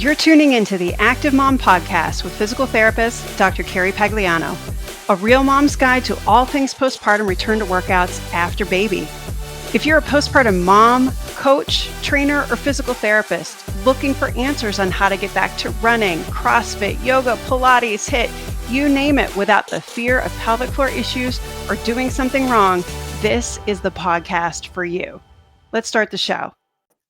You're tuning into the Active Mom Podcast with physical therapist, Dr. Carrie Pagliano, a real mom's guide to all things postpartum return to workouts after baby. If you're a postpartum mom, coach, trainer, or physical therapist looking for answers on how to get back to running, CrossFit, yoga, Pilates, HIIT, you name it, without the fear of pelvic floor issues or doing something wrong, this is the podcast for you. Let's start the show.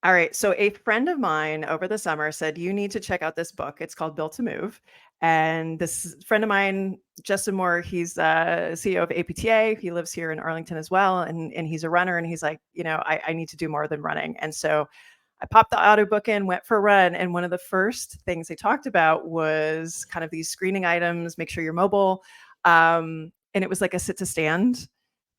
All right. So a friend of mine over the summer said, you need to check out this book. It's called Built to Move. And this friend of mine, Justin Moore, he's CEO of APTA. He lives here in Arlington as well. And he's a runner. And he's like, I need to do more than running. And so I popped the audiobook in, went for a run. And one of the first things they talked about was kind of these screening items, make sure you're mobile. And it was like a sit to stand.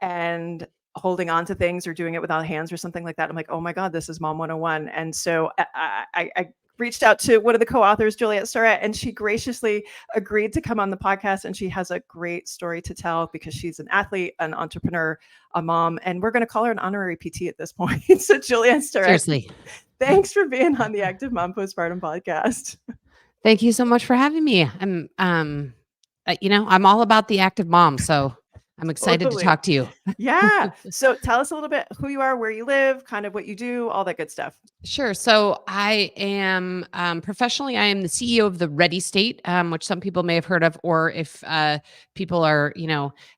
And holding on to things or doing it without hands or something like that. I'm like, oh my God, this is Mom 101. And so I reached out to one of the co-authors, Juliet Starrett, and she graciously agreed to come on the podcast. And she has a great story to tell because she's an athlete, an entrepreneur, a mom, and we're going to call her an honorary PT at this point. So Juliet Starrett, Seriously, thanks for being on the Active Mom Postpartum Podcast. thank you so much for having me. I'm all about the active mom, so I'm excited to talk to you. Yeah. So tell us a little bit who you are, where you live, kind of what you do, all that good stuff. Sure. So I am professionally, I am the CEO of the Ready State, which some people may have heard of, or if people are,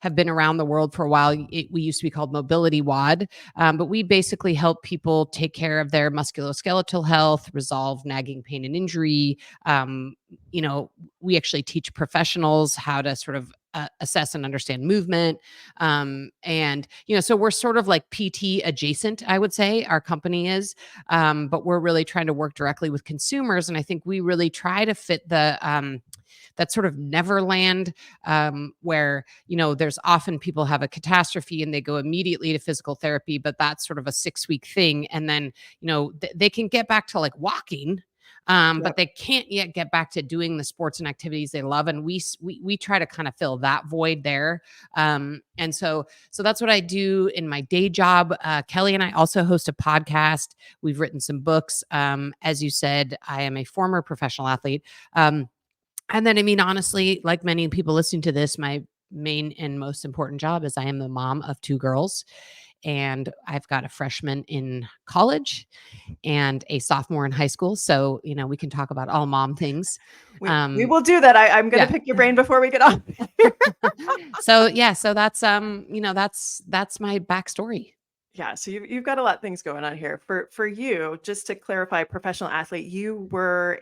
have been around the world for a while, we used to be called Mobility WOD. But we basically help people take care of their musculoskeletal health, resolve nagging pain and injury. We actually teach professionals how to sort of assess and understand movement. So we're sort of like PT adjacent, I would say our company is, but we're really trying to work directly with consumers. And I think we really try to fit the, that sort of neverland where, there's often people have a catastrophe and they go immediately to physical therapy, but that's sort of a 6-week thing. And then, they can get back to like walking, but they can't yet get back to doing the sports and activities they love. And we try to kind of fill that void there. And so that's what I do in my day job. Kelly and I also host a podcast. We've written some books. As you said, I am a former professional athlete. And then, honestly, like many people listening to this, my main and most important job is I am the mom of 2 girls. And I've got a freshman in college and a sophomore in high school. So, we can talk about all mom things. We will do that. I'm going to pick your brain before we get off. So that's, that's my backstory. Yeah. So you've got a lot of things going on here for you. Just to clarify, professional athlete, you were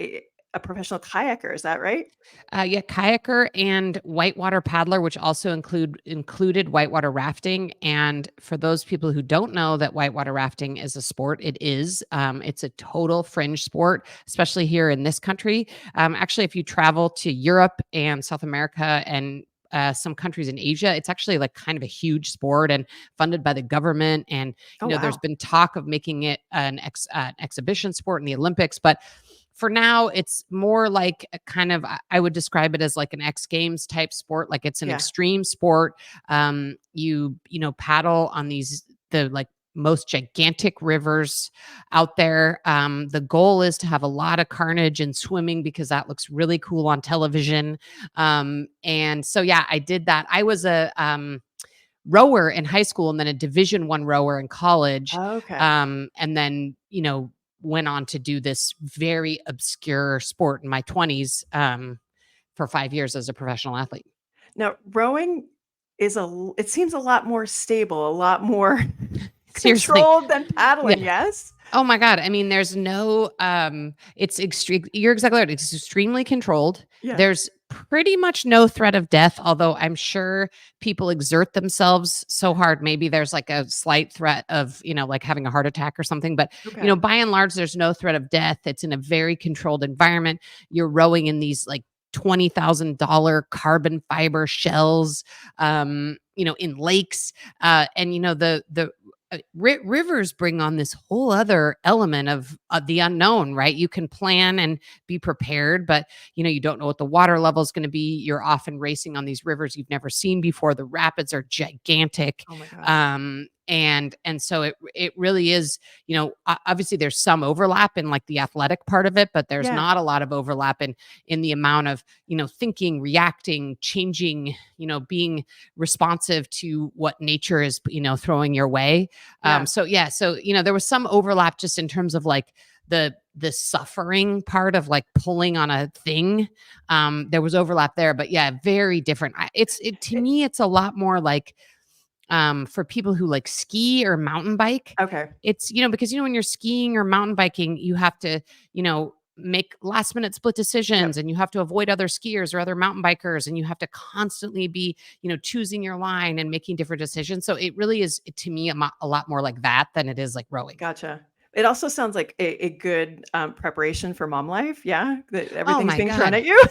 a professional kayaker. Is that right? Kayaker and whitewater paddler, which also included whitewater rafting. And for those people who don't know that whitewater rafting is a sport, it is. It's a total fringe sport, especially here in this country. Actually, if you travel to Europe and South America and some countries in Asia, it's actually like kind of a huge sport and funded by the government. And, there's been talk of making it an exhibition sport in the Olympics, but for now, it's more like a kind of, I would describe it as like an X Games type sport. Like it's an extreme sport. You paddle on the like most gigantic rivers out there. The goal is to have a lot of carnage in swimming because that looks really cool on television. And so, I did that. I was a rower in high school and then a Division I rower in college. Okay. And then, went on to do this very obscure sport in my 20s for 5 years as a professional athlete. Now, rowing it seems a lot more stable, a lot more controlled than paddling. Yeah. Yes. Oh my God. There's no, it's extreme. You're exactly right. It's extremely controlled. Yeah. There's pretty much no threat of death, although I'm sure people exert themselves so hard. Maybe there's like a slight threat of, like having a heart attack or something. But, by and large, there's no threat of death. It's in a very controlled environment. You're rowing in these like $20,000 carbon fiber shells, in lakes. And, the rivers bring on this whole other element of the unknown, right? You can plan and be prepared, but you don't know what the water level is going to be. You're often racing on these rivers you've never seen before. The rapids are gigantic. Oh my God. And so it really is, obviously there's some overlap in like the athletic part of it, but there's Yeah. not a lot of overlap in the amount of, thinking, reacting, changing, being responsive to what nature is, throwing your way. Yeah. So there was some overlap just in terms of like the suffering part of like pulling on a thing. There was overlap there, but yeah, very different. To me, it's a lot more like, for people who like ski or mountain bike, Okay. it's, because, when you're skiing or mountain biking, you have to, make last minute split decisions, Yep. and you have to avoid other skiers or other mountain bikers, and you have to constantly be, choosing your line and making different decisions. So it really is, to me, a lot more like that than it is like rowing. Gotcha. It also sounds like a good, preparation for mom life. Yeah, that Oh everything's my being thrown God. at you.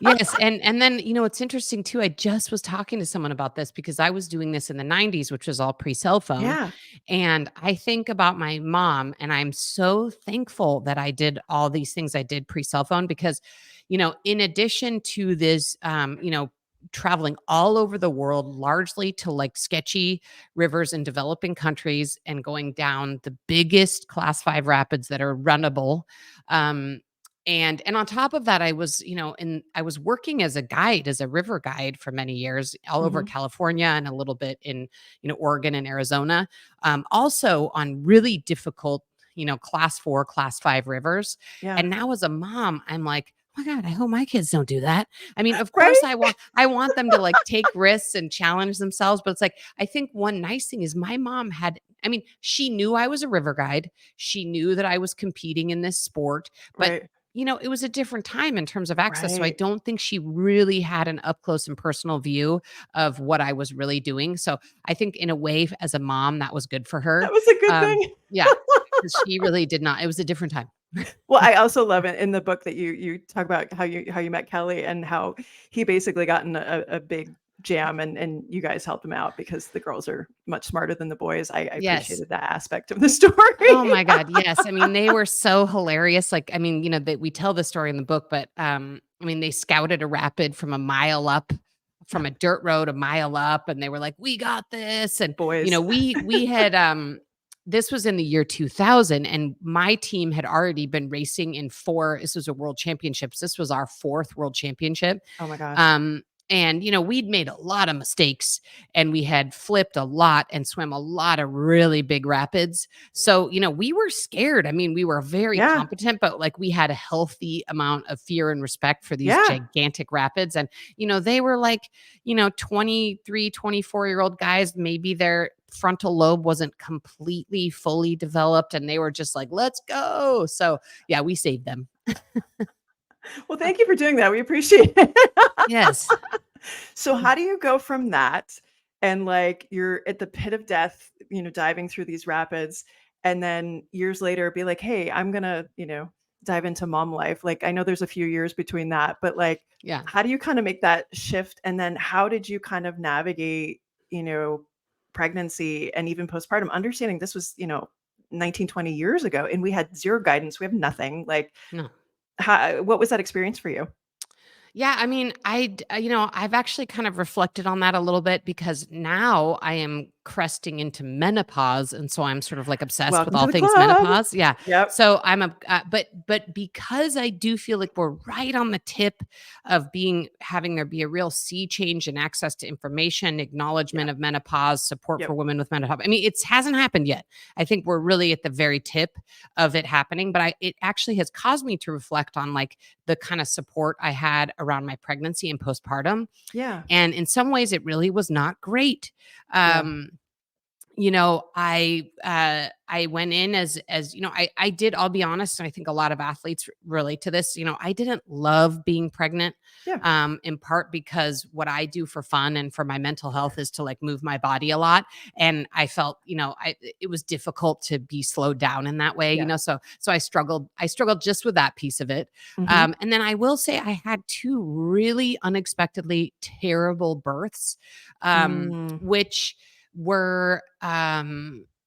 Yes, and then, it's interesting too, I just was talking to someone about this because I was doing this in the 90s, which was all pre-cell phone, Yeah. and I think about my mom, and I'm so thankful that I did all these things I did pre-cell phone because, in addition to this, traveling all over the world, largely to like sketchy rivers in developing countries and going down the biggest class 5 rapids that are runnable, um, and on top of that, I was, I was working as a guide, as a river guide for many years, all over Mhm. California and a little bit in, Oregon and Arizona. Also on really difficult, class 4, class 5 rivers. Yeah. And now as a mom, I'm like, oh my God, I hope my kids don't do that. I mean, of course Right? I want them to like take risks and challenge themselves, but it's like, I think one nice thing is my mom I mean, she knew I was a river guide. She knew that I was competing in this sport, but Right. it was a different time in terms of access. So I Right. don't think she really had an up close and personal view of what I was really doing. So I think in a way, as a mom, that was good for That her. was a good Um, thing. yeah, because she really did not. It was a different time. Well, I also love it in the book that you talk about how you met Kelly and how he basically got in a big jam and you guys helped him out because the girls are much smarter than the boys. I Yes. appreciated that aspect of the story. Oh my God, yes. I mean, they were so hilarious. Like, I mean, that we tell the story in the book, but I mean, they scouted a rapid from a mile up, from a dirt road a mile up, and they were like, "We got this." And Boys. we had this was in the year 2000, and my team had already been racing in 4. This was a world championships. This was our 4th world championship. Oh my gosh. Um, and we'd made a lot of mistakes, and we had flipped a lot and swam a lot of really big rapids. So, we were scared. I mean, we were very Yeah. competent, but like we had a healthy amount of fear and respect for these Yeah. gigantic rapids. And, they were like, 23, 24-year-old guys, maybe their frontal lobe wasn't completely fully developed, and they were just like, let's go. So yeah, we saved them. Well, thank you for doing that. We appreciate it. Yes. So how do you go from that and like you're at the pit of death, diving through these rapids and then years later be like, "Hey, I'm going to, dive into mom life." Like I know there's a few years between that, but like Yeah. how do you kind of make that shift and then how did you kind of navigate, you know, pregnancy and even postpartum understanding this was, 19, 20 years ago and we had zero guidance, we have nothing. Like No. what was that experience for you? Yeah, I mean, I've actually kind of reflected on that a little bit because now I am cresting into menopause, and so I'm sort of like obsessed with Welcome to all the things club. menopause. Yeah, Yep. so but because I do feel like we're right on the tip of having there be a real sea change in access to information, Yeah. acknowledgement of menopause, support for Yep. women with menopause. I mean, it hasn't happened yet. I think we're really at the very tip of it happening, but it actually has caused me to reflect on like the kind of support I had around my pregnancy and postpartum. Yeah. And in some ways, it really was not great. Yeah. Um, I went in as I did, I'll be honest, and I think a lot of athletes relate to this. I didn't love being pregnant, Yeah. in part because what I do for fun and for my mental health is to like move my body a lot. And I felt, it was difficult to be slowed down in that way, Yeah. so I struggled just with that piece of it. Mhm. And then I will say I had 2 really unexpectedly terrible births, Mm. which were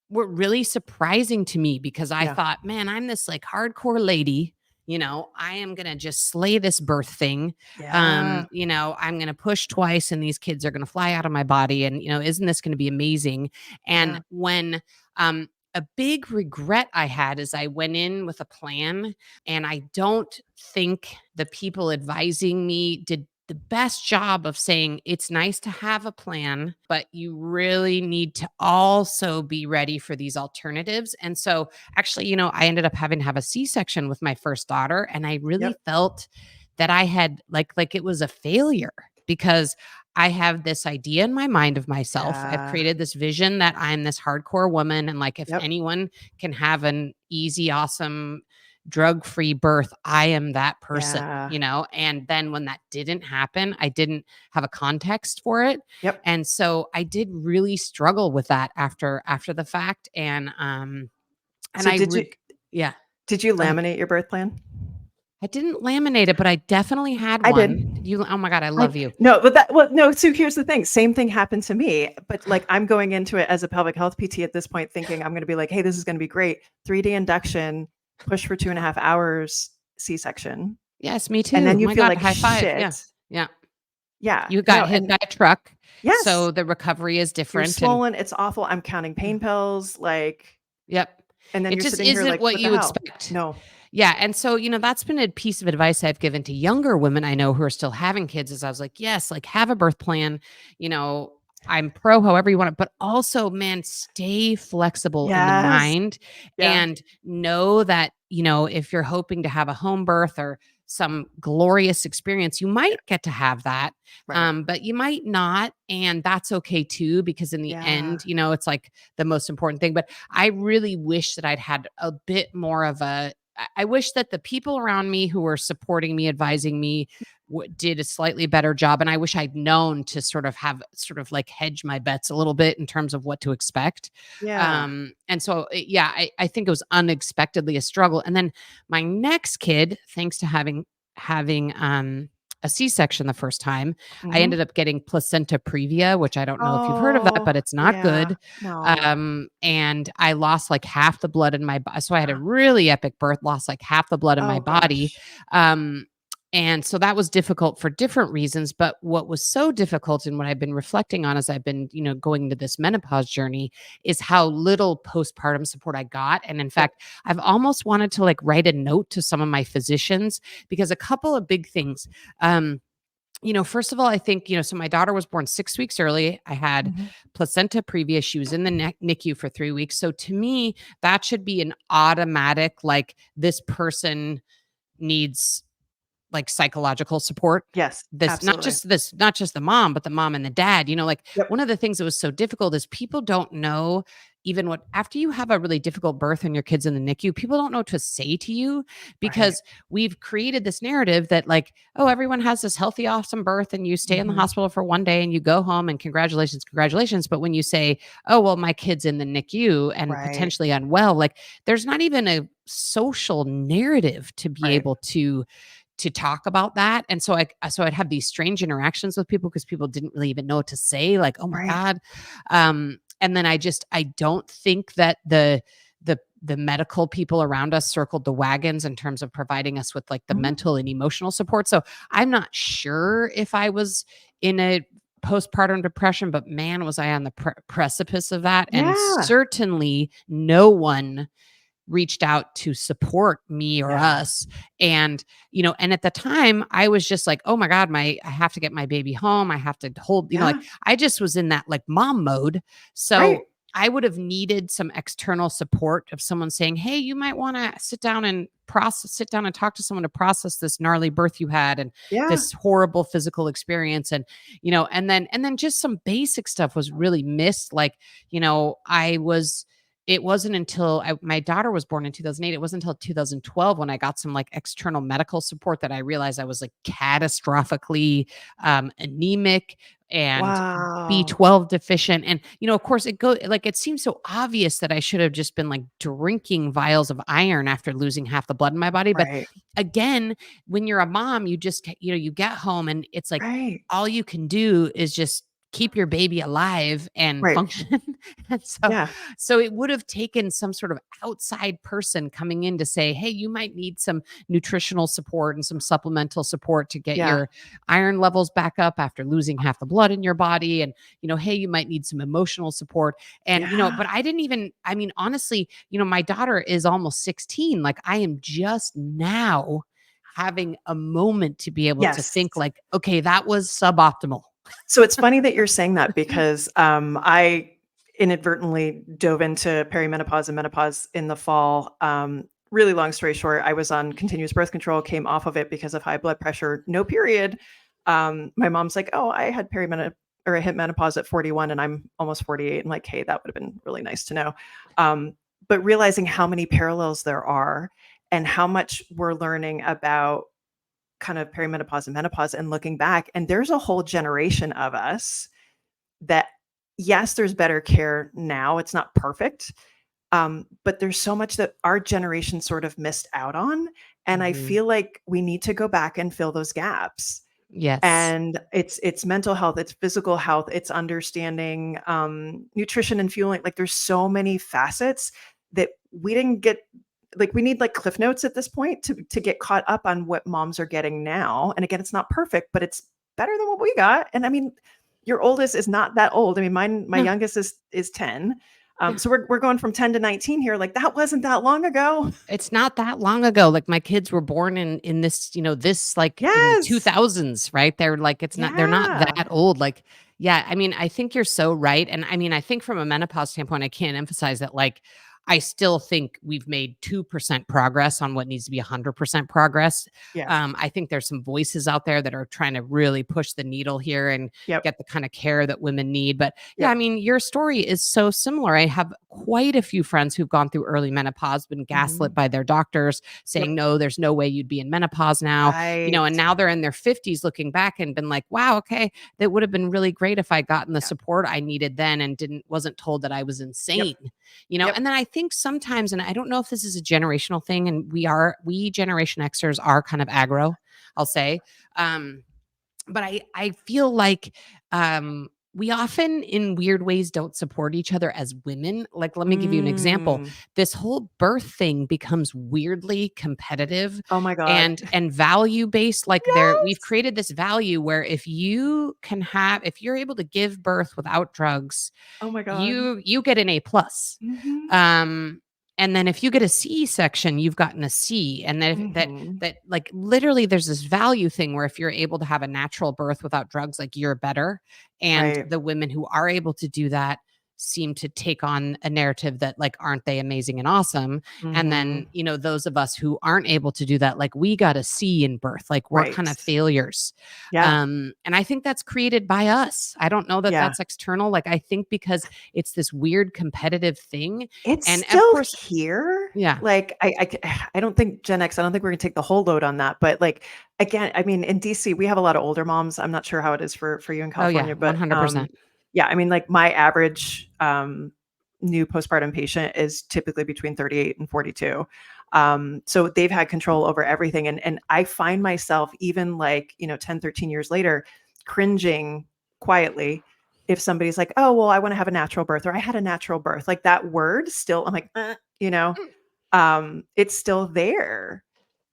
really surprising to me because I Yeah. thought, man, I'm this like hardcore lady I am going to just slay this birth thing. Yeah. I'm going to push twice and these kids are going to fly out of my body. And, isn't this going to be amazing? And Yeah. when, a big regret I had is I went in with a plan, and I don't think the people advising me did the best job of saying it's nice to have a plan, but you really need to also be ready for these alternatives. And so actually, I ended up having to have a C-section with my first daughter, and I really Yep. felt that I had like it was a failure because I have this idea in my mind of myself. I've Yeah. created this vision that I'm this hardcore woman, and like if Yep. anyone can have an easy, awesome, drug-free birth, I am that person, Yeah. And then when that didn't happen, I didn't have a context for it. Yep. And so I did really struggle with that after the fact. And So I yeah. did you Go ahead. laminate your birth plan? I didn't laminate it, but I definitely had I one. did. Did you? Oh my God, I I love you. no, but no, so here's the thing. Same thing happened to me, but like I'm going into it as a pelvic health PT at this point, thinking I'm going to be like, hey, this is going to be great. 3-day induction, push for 2.5 hours, C-section. Yes, me And too. then Oh you my feel God, like high five. Yeah. shit. Yeah. Yeah. You got No, hit and by a truck. yes, So the recovery is you're different. And swollen. It's awful. I'm counting pain pills, like, yep. and then It you're just sitting here isn't like, what what the you hell? expect. No. Yeah. And so, that's been a piece of advice I've given to younger women I know who are still having kids is I was like, yes, like have a birth plan. I'm pro however you want it, but also, man, stay flexible in the Yes. mind Yeah. and know that, if you're hoping to have a home birth or some glorious experience, you might get to have that. Right. But you might not. And that's okay too, because in the Yeah. end, it's like the most important thing. But I really wish that I'd had a bit more of I wish that the people around me who were supporting me, advising me, did a slightly better job. And I wish I'd known to sort of like hedge my bets a little bit in terms of what to expect. Yeah. And so, yeah, I think it was unexpectedly a struggle. And then my next kid, thanks to having a C-section the first time, I Mhm. ended up getting placenta previa, which I don't know if you've heard of that, Oh, but it's not yeah. good. No. And I lost like half the blood in my body. So I had a really epic birth, lost like half the blood in my Oh body. gosh. Um, and so that was difficult for different reasons. But what was so difficult and what I've been reflecting on as I've been, going into this menopause journey is how little postpartum support I got. And in Yep. fact, I've almost wanted to like write a note to some of my physicians because a couple of big things. First of all, I think, so my daughter was born 6 weeks early. I had Mhm. placenta previa. She was in the NICU for 3 weeks. So to me, that should be an automatic, like this person needs like psychological support. Yes, absolutely. Not just the mom, but the mom and the dad. Like Yep. one of the things that was so difficult is people don't know even what after you have a really difficult birth and your kids in the NICU, people don't know what to say to you Right. because we've created this narrative that like, oh, everyone has this healthy, awesome birth and you stay in the Mhm. hospital for one day and you go home and congratulations, congratulations. But when you say, oh, well, my kid's in the NICU and Right. potentially unwell, like there's not even a social narrative to be Right. able to talk about that. And so I'd have these strange interactions with people because people didn't really even know what to say, like, oh my Right. God. And then I don't think that the medical people around us circled the wagons in terms of providing us with like the Mhm. mental and emotional support. So I'm not sure if I was in a postpartum depression, but man, was I on the precipice of that. And Yeah. certainly no one reached out to support me or Yeah. us. And, and at the time I was just like, oh my God, I have to get my baby home. I have to hold, like Yeah. I just was in that like mom mode. Right. So I would have needed some external support of someone saying, hey, you might want to sit down and talk to someone to process this gnarly birth you had and Yeah. this horrible physical experience. And, and then just some basic stuff was really missed. Like, it wasn't until my daughter was born in 2008. It wasn't until 2012 when I got some like external medical support that I realized I was like catastrophically anemic and Wow. B12 deficient. And, of course it seems so obvious that I should have just been like drinking vials of iron after losing half the blood in my body. But Right. again, when you're a mom, you just, you get home and it's like Right. all you can do is just keep your baby alive and Right. function. And so, Yeah. so it would have taken some sort of outside person coming in to say, hey, you might need some nutritional support and some supplemental support to get Yeah. your iron levels back up after losing half the blood in your body. And, hey, you might need some emotional support. And, Yeah. but I didn't even, I mean, honestly, my daughter is almost 16. Like, I am just now having a moment to be able to Yes. think like, okay, that was suboptimal. So it's funny that you're saying that because I inadvertently dove into perimenopause and menopause in the fall. Really long story short, I was on continuous birth control, came off of it because of high blood pressure, no period. My mom's like, "Oh, I had perimenopause or I hit menopause at 41 and I'm almost 48." I'm like, "Hey, that would have been really nice to know." But realizing how many parallels there are and how much we're learning about kind of perimenopause and menopause and looking back, and there's a whole generation of us that, yes, there's better care now. It's not perfect, but there's so much that our generation sort of missed out on. And I Mhm. feel like we need to go back and fill those gaps. Yes. And it's mental health, it's physical health, it's understanding nutrition and fueling. Like there's so many facets that we didn't get. Like we need like cliff notes at this point to get caught up on what moms are getting now. And again, it's not perfect, but it's better than what we got. And I mean, your oldest is not that old. I mean, my No. youngest is 10. Yeah. So we're going from 10 to 19 here. Like that wasn't that long ago. It's not that long ago. Like my kids were born in this, this like in the Yes. 2000s, right? They're like they're not Yeah. that old. Like yeah, I mean, I think you're so right. And I mean, I think from a menopause standpoint, I can't emphasize that like I still think we've made 2% progress on what needs to be 100% progress. Yeah. I think there's some voices out there that are trying to really push the needle here and Yep. get the kind of care that women need. But yeah, I Yep. mean, your story is so similar. I have quite a few friends who've gone through early menopause, been gaslit Mhm. by their doctors saying, Yep. no, there's no way you'd be in menopause now, Right. and now they're in their 50s looking back and been like, wow, okay, that would have been really great if I gotten the Yeah. support I needed then and wasn't told that I was Yep. insane, Yep. and then I think sometimes, and I don't know if this is a generational thing, and we Generation Xers are kind of aggro, I'll say. But I feel like we often in weird ways don't support each other as women. Like, let me give you an example. Mm. This whole birth thing becomes weirdly competitive Oh my God. and value based. Like we've Yes. created this value where if you're able to give birth without drugs, Oh my God. you get an A+. Mhm. Um, and then if you get a C section, you've gotten a C. And then Mhm. that like literally there's this value thing where if you're able to have a natural birth without drugs, like you're better. And Right. the women who are able to do that seem to take on a narrative that like aren't they amazing and awesome. And then Mhm. those of us who aren't able to do that, like we got a C in birth, like we're Right. kind of failures. Yeah. And I think that's created by us. I don't know that Yeah. that's external. Like I think because it's this weird competitive thing. It's And of still course, here. yeah. Like, I don't think Gen X, I don't think we're gonna take the whole load on that, but, like, again, I mean, in DC, we have a lot of older moms. I'm not sure how it is for you in Oh yeah, California, but, 100%. yeah, I mean, like, my average, new postpartum patient is typically between 38 and 42. So they've had control over everything, and I find myself even, like, 10, 13 years later, cringing quietly if somebody's like, "Oh, well, I wanna have a natural birth," or "I had a natural birth." Like, that word still I'm like, you know? It's still there.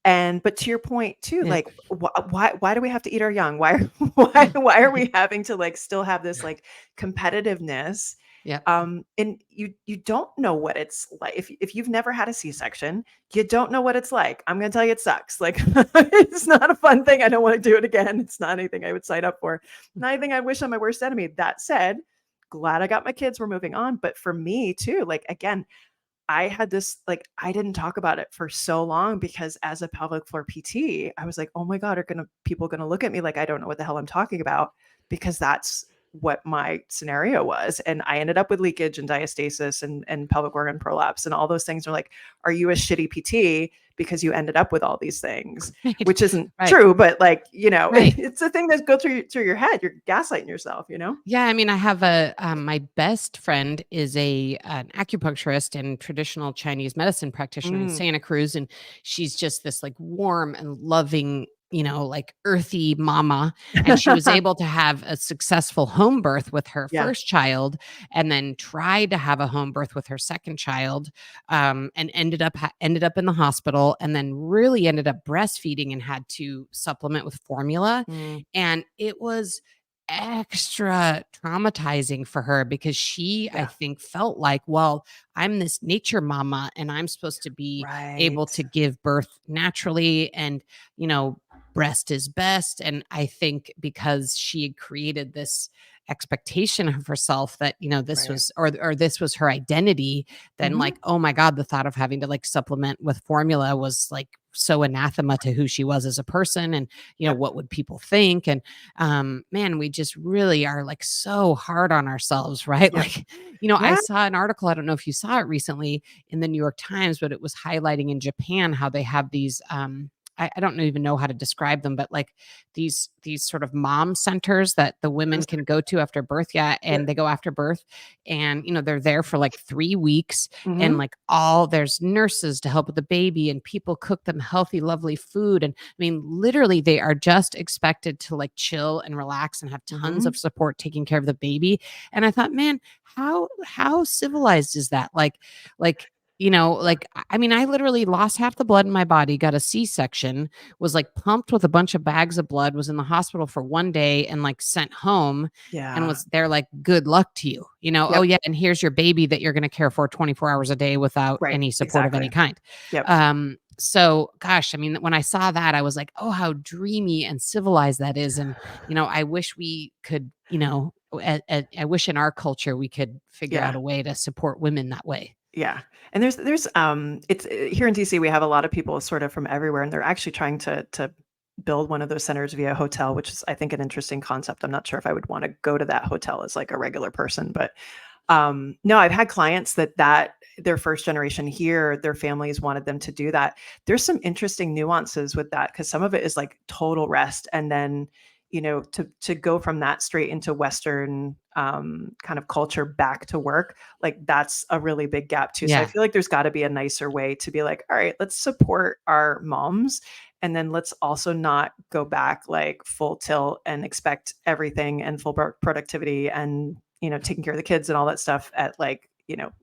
And but to your point too, Yeah. like, why do we have to eat our young? Why why are we having to, like, still have this, like, competitiveness? Yep. And you don't know what it's like. If you've never had a C-section, you don't know what it's like. I'm gonna tell you it sucks. Like, it's not a fun thing. I don't wanna do it again. It's not anything I would sign up for. Not anything I wish on my worst enemy. That said, glad I got my kids, we're moving on. But for me too, like, again, I had this like I didn't talk about it for so long because as a pelvic floor PT, I was like, "Oh my God, are people gonna look at me like I don't know what the hell I'm talking about?" Because that's what my scenario was. And I ended up with leakage and diastasis and pelvic organ prolapse and all those things are like, "Are you a shitty PT because you ended up with all these things?" Right. Which isn't Right. true, but like, Right. it's a thing that goes through your head. You're gaslighting yourself, you know? Yeah, I mean, I have my best friend is an acupuncturist and traditional Chinese medicine practitioner in Mm, Santa Cruz, and she's just this like warm and loving like earthy mama. And she was able to have a successful home birth with her Yeah. first child, and then tried to have a home birth with her second child, and ended up in the hospital, and then really ended up breastfeeding and had to supplement with formula. Mm, And it was extra traumatizing for her because she, I yeah. think, felt like, well, I'm this nature mama and I'm supposed to be able Right. to give birth naturally, and breast is best. And I think because she had created this expectation of herself that this Right. was, or this was her identity, then Mhm. like, oh my god, the thought of having to like supplement with formula was like so anathema to who she was as a person. And Yep. what would people think? And man, we just really are like so hard on ourselves, right? Yep. Like, I Yeah. saw an article, I don't know if you saw it recently, in the New York Times, but it was highlighting in Japan how they have these I don't even know how to describe them, but like these sort of mom centers that the women Yes. can go to after birth. Yeah. And Yep. they go after birth, and they're there for like 3 weeks, and Mhm. like there's nurses to help with the baby, and people cook them healthy, lovely food. And I mean, literally they are just expected to like chill and relax and have tons Mhm. of support taking care of the baby. And I thought, man, how civilized is that? Like, I mean, I literally lost half the blood in my body, got a C-section, was like pumped with a bunch of bags of blood, was in the hospital for 1 day, and like sent home, and Yeah. was there like, good luck to you, oh Yep. yeah, and here's your baby that you're going to care for 24 hours a day without Right. any support of any Exactly. kind. Yep. So gosh, I mean, when I saw that, I was like, oh, how dreamy and civilized that is. And I wish we could, I wish in our culture we could figure out Yeah. a way to support women that way. Yeah. And there's it's here in DC we have a lot of people sort of from everywhere, and they're actually trying to build one of those centers via hotel, which is I think an interesting concept. I'm not sure if I would want to go to that hotel as like a regular person, but no, I've had clients that their first generation here, their families wanted them to do that. There's some interesting nuances with that because some of it is like total rest, and then to go from that straight into Western kind of culture back to work, like that's a really big gap too. So I Yeah. feel like there's got to be a nicer way to be like, all right, let's support our moms. And then let's also not go back like full tilt and expect everything and full productivity and taking care of the kids and all that stuff at like,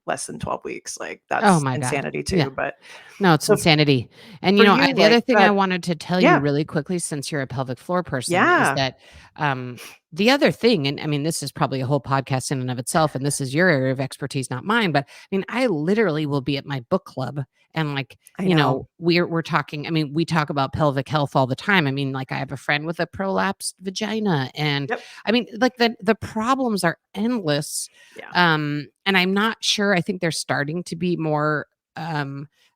less than 12 weeks. Like Oh that's my god. insanity Yeah. too. But No, it's so insanity. And for I you, the other like, thing I wanted to tell you yeah, really quickly, since you're a pelvic floor person, is yeah, that the other thing, and I mean, this is probably a whole podcast in and of itself, and this is your area of expertise, not mine, but I mean, I literally will be at my book club, and like, I know. we're talking, I mean, we talk about pelvic health all the time. I mean, like, I have a friend with a prolapsed vagina, and Yep. I mean, like, the problems are endless. Yeah. And I'm not sure, I think there's starting to be more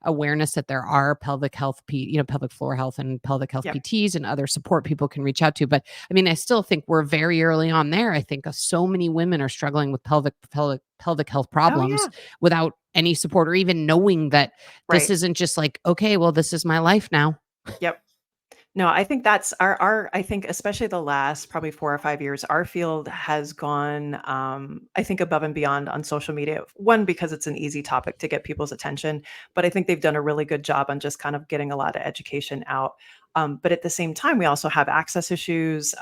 awareness that there are pelvic health, pelvic floor health and pelvic health Yep. PTs and other support people can reach out to. But I mean, I still think we're very early on there. I think so many women are struggling with pelvic health Oh problems yeah. without any support, or even knowing that this Right. isn't just like, okay, well, this is my life now. Yep. No, I think that's our I think especially the last probably 4 or 5 years, our field has gone, I think above and beyond on social media. One, because it's an easy topic to get people's attention, but I think they've done a really good job on just kind of getting a lot of education out. But at the same time, we also have access issues.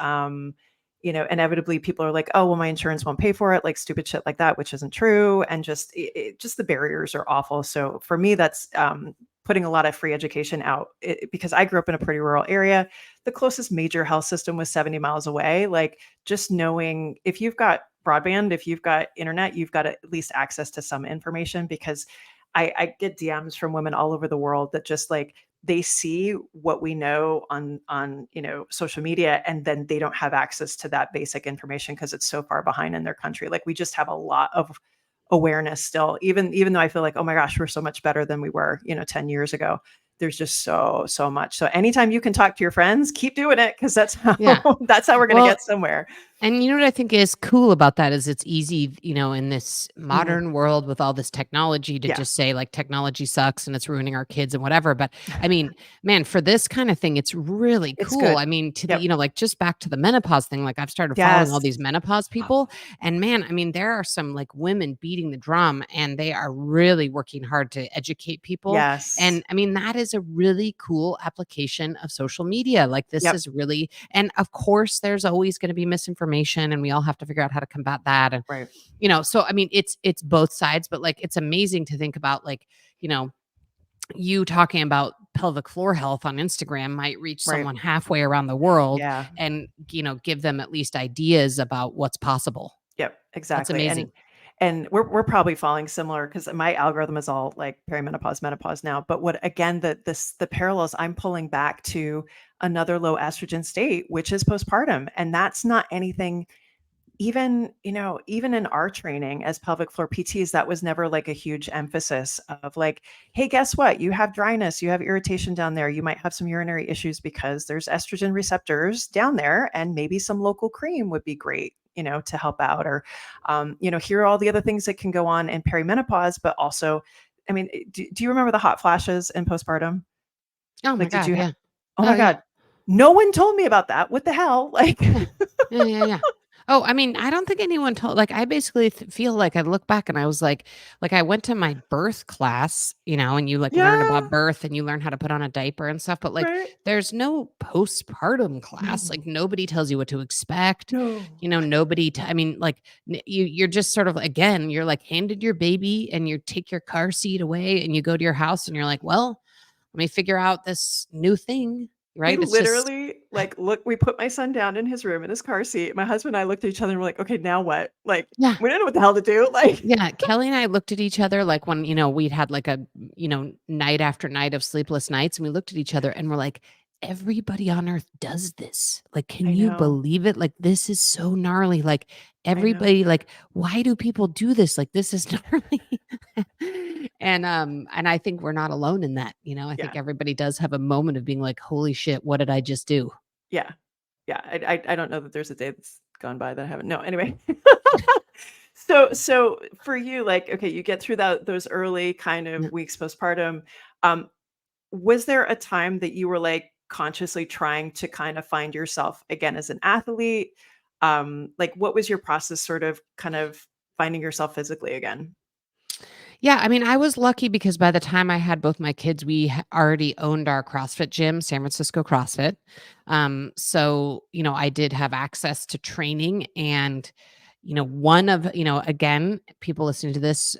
Inevitably people are like, oh, well, my insurance won't pay for it, like stupid shit like that, which isn't true. And just the barriers are awful. So for me, that's putting a lot of free education out because I grew up in a pretty rural area. The closest major health system was 70 miles away. Like just knowing if you've got broadband, if you've got internet, you've got at least access to some information because I get DMs from women all over the world that just like they see what we know on social media and then they don't have access to that basic information because it's so far behind in their country. Like we just have a lot of awareness still, even though I feel like, oh my gosh, we're so much better than we were, 10 years ago. There's just so much. So anytime you can talk to your friends, keep doing it because that's how Yeah. that's how we're gonna Well, get somewhere. And you know what I think is cool about that is it's easy, in this Mhm. modern world with all this technology to Yeah. just say like technology sucks and it's ruining our kids and whatever. But I mean, man, for this kind of thing, it's really It's cool. good. I mean, to the, Yep. like just back to the menopause thing, like I've started following all Yes. these menopause people. And man, I mean, there are some like women beating the drum and they are really working hard to educate people. Yes. And I mean, that is a really cool application of social media. Like this Yep. is really, and of course, there's always going to be misinformation and we all have to figure out how to combat that. And, Right. so I mean, it's both sides, but like it's amazing to think about like, you know, you talking about pelvic floor health on Instagram might reach Right. someone halfway around the world Yeah. and, give them at least ideas about what's possible. Yep. That's Exactly. And amazing. we're probably falling similar because my algorithm is all like perimenopause, menopause now. But what again the parallels I'm pulling back to another low estrogen state, which is postpartum, and that's not anything. Even, even in our training as pelvic floor PTs, that was never like a huge emphasis of like, hey, guess what? You have dryness, you have irritation down there, you might have some urinary issues because there's estrogen receptors down there, and maybe some local cream would be great, to help out. Or, here are all the other things that can go on in perimenopause, but also, I mean, do you remember the hot flashes in postpartum? Oh my Like, did God. you, Yeah. oh Oh my yeah. God, no one told me about that. What the hell? Like, Yeah. Yeah, yeah, yeah. Oh, I mean, I don't think anyone told like, I basically feel like I look back and I was like, I went to my birth class, and you like learn about yeah, birth and you learn how to put on a diaper and stuff, but like, right. there's no postpartum class. No. Like, nobody tells you what to expect. No. Nobody, I mean, like, you're just sort of, again, you're like handed your baby and you take your car seat away and you go to your house and you're like, well, let me figure out this new thing. We Right. It's just, literally, like, look we put my son down in his room in his car seat. My husband and I looked at each other and we're like, "Okay, now what?" Like, yeah. we didn't know what the hell to do, like. Yeah, Kelly and I looked at each other like when, we'd had like a, night after night of sleepless nights, and we looked at each other and we're like, everybody on earth does this. Like, can I you know, believe it? Like, this is so gnarly. Like, I know. everybody, like, why do people do this? Like, this is gnarly. And I think we're not alone in that. I think Yeah, everybody does have a moment of being like, holy shit, what did I just do? yeah, yeah. I don't know that there's a day that's gone by that I haven't no, anyway. So for you, like, okay, you get through those early kind of Yeah. weeks postpartum. Um, was there a time that you were, like, consciously trying to kind of find yourself again as an athlete? Like, what was your process sort of kind of finding yourself physically again? Yeah, I mean, I was lucky because by the time I had both my kids, we already owned our CrossFit gym, San Francisco CrossFit. So, I did have access to training and, one of, again, people listening to this,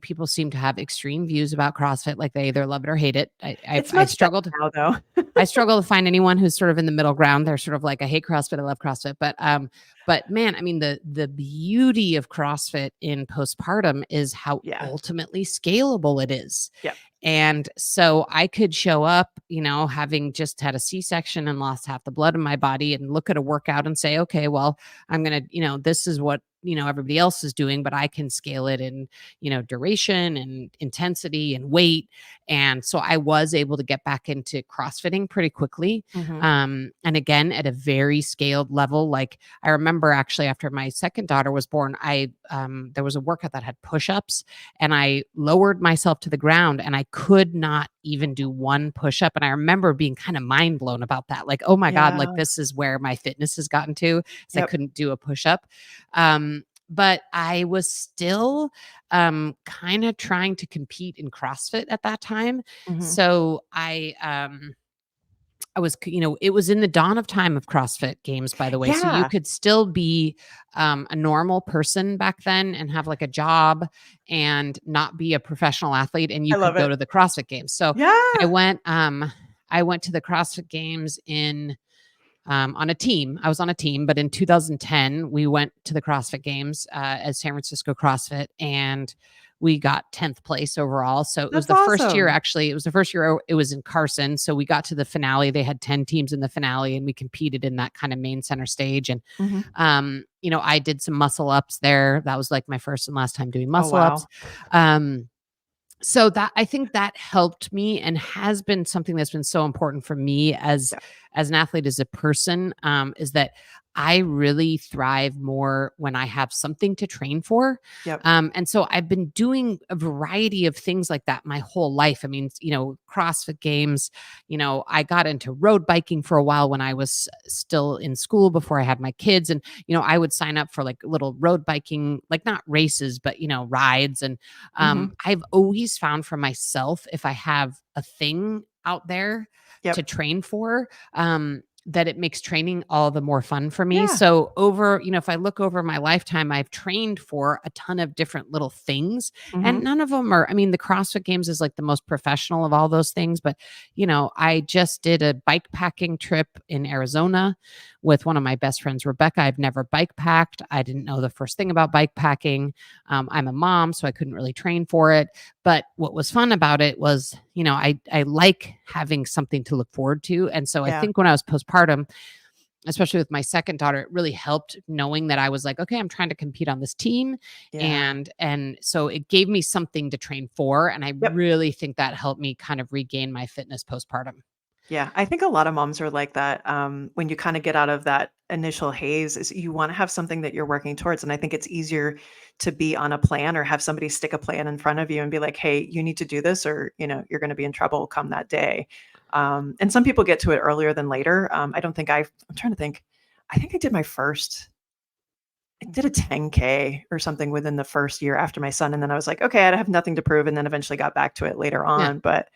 people seem to have extreme views about CrossFit, like they either love it or hate it. It's I much better struggled. now, though. I struggle to find anyone who's sort of in the middle ground. They're sort of like, I hate CrossFit, I love CrossFit. But man, I mean, the beauty of CrossFit in postpartum is how Yeah. ultimately scalable it is. Yeah. And so I could show up, having just had a C-section and lost half the blood in my body and look at a workout and say, okay, well, I'm going to, this is what, everybody else is doing, but I can scale it in, duration and intensity and weight. And so I was able to get back into CrossFitting pretty quickly. Mhm. And again, at a very scaled level. Like I remember actually after my second daughter was born, there was a workout that had push-ups and I lowered myself to the ground and I could not even do one push-up. And I remember being kind of mind blown about that. Like, oh my God, Yeah. like this is where my fitness has gotten to, because I Yep. couldn't do a push-up. But I was still kind of trying to compete in CrossFit at that time. Mhm. So I was, it was in the dawn of time of CrossFit games, by the way. So you Yeah. could still be a normal person back then and have like a job and not be a professional athlete, and I you could love go it. to the CrossFit games. So I Yeah. went, I went to the CrossFit games in on a team. I was on a team, but in 2010, we went to the CrossFit Games as San Francisco CrossFit, and we got 10th place overall. So it was That's the first year, awesome. actually, it was the first year it was in Carson. So we got to the finale. They had 10 teams in the finale, and we competed in that kind of main center stage. And, Mhm. I did some muscle ups there. That was like my first and last time doing Oh, muscle ups. wow. Um, so that I think that helped me and has been something that's been so important for me as Yeah. an athlete, as a person, is that I really thrive more when I have something to train for. Yep. And so I've been doing a variety of things like that my whole life. I mean, CrossFit games, I got into road biking for a while when I was still in school before I had my kids. And, I would sign up for like little road biking, like not races, but, rides. And Mhm. I've always found for myself, if I have a thing out there to Yep. train for, that it makes training all the more fun for me. Yeah. So if I look over my lifetime, I've trained for a ton of different little things, and Mhm. none of them are, I mean, the CrossFit games is like the most professional of all those things, but I just did a bike packing trip in Arizona with one of my best friends, Rebecca. I've never bike packed. I didn't know the first thing about bike packing. I'm a mom, so I couldn't really train for it. But what was fun about it was, I like having something to look forward to. And so I Yeah. think when I was postpartum, especially with my second daughter, it really helped knowing that I was like, okay, I'm trying to compete on this team. Yeah. And so it gave me something to train for. And I Yep. really think that helped me kind of regain my fitness postpartum. Yeah, I think a lot of moms are like that. When you kind of get out of that initial haze, is you want to have something that you're working towards. And I think it's easier to be on a plan or have somebody stick a plan in front of you and be like, hey, you need to do this, or you're going to be in trouble come that day. And some people get to it earlier than later. I don't think I'm trying to think. I think I did a 10K or something within the first year after my son, and then I was like, "Okay, I have nothing to prove," and then eventually got back to it later Yeah. on, but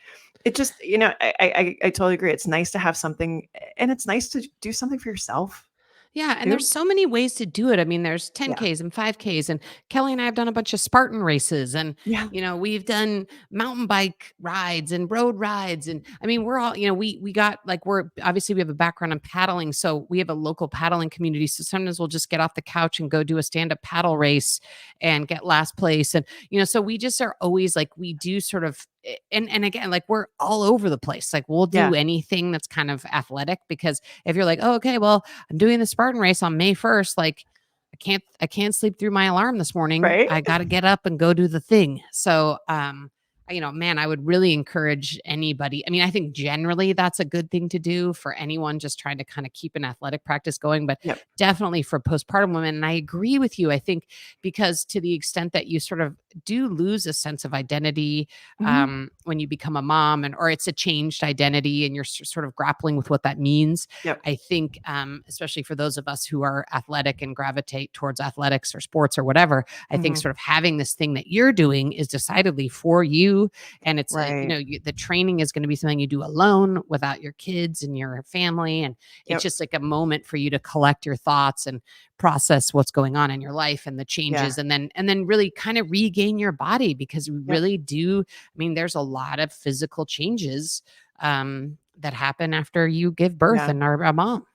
it just I totally agree. It's nice to have something, and it's nice to do something for yourself Yeah, and too. there's so many ways to do it. I mean, there's Yeah. 10Ks and 5Ks, and Kelly and I have done a bunch of Spartan races, and Yeah. we've done mountain bike rides and road rides, and I mean, we're all, we got like, we're obviously, we have a background in paddling, so we have a local paddling community. So sometimes we'll just get off the couch and go do a stand up paddle race and get last place, and so we just are always like, we do sort of. And again, like, we're all over the place. Like, we'll do Yeah. anything that's kind of athletic, because if you're like, oh, okay, well, I'm doing the Spartan race on May 1st. Like, I can't sleep through my alarm this morning. Right? I got to get up and go do the thing. So, man, I would really encourage anybody. I mean, I think generally that's a good thing to do for anyone just trying to kind of keep an athletic practice going, but Yep. definitely for postpartum women. And I agree with you. I think because to the extent that you sort of do lose a sense of identity Mhm. when you become a mom, or it's a changed identity and you're sort of grappling with what that means. Yep. I think, especially for those of us who are athletic and gravitate towards athletics or sports or whatever, I think Mhm. sort of having this thing that you're doing is decidedly for you. And it's, Right. the training is going to be something you do alone without your kids and your family. And it's Yep. just like a moment for you to collect your thoughts and process what's going on in your life and the Yeah. changes, and then really kind of regain your body, because we Yep. really do. I mean, there's a lot of physical changes that happen after you give birth Yeah. and are a mom.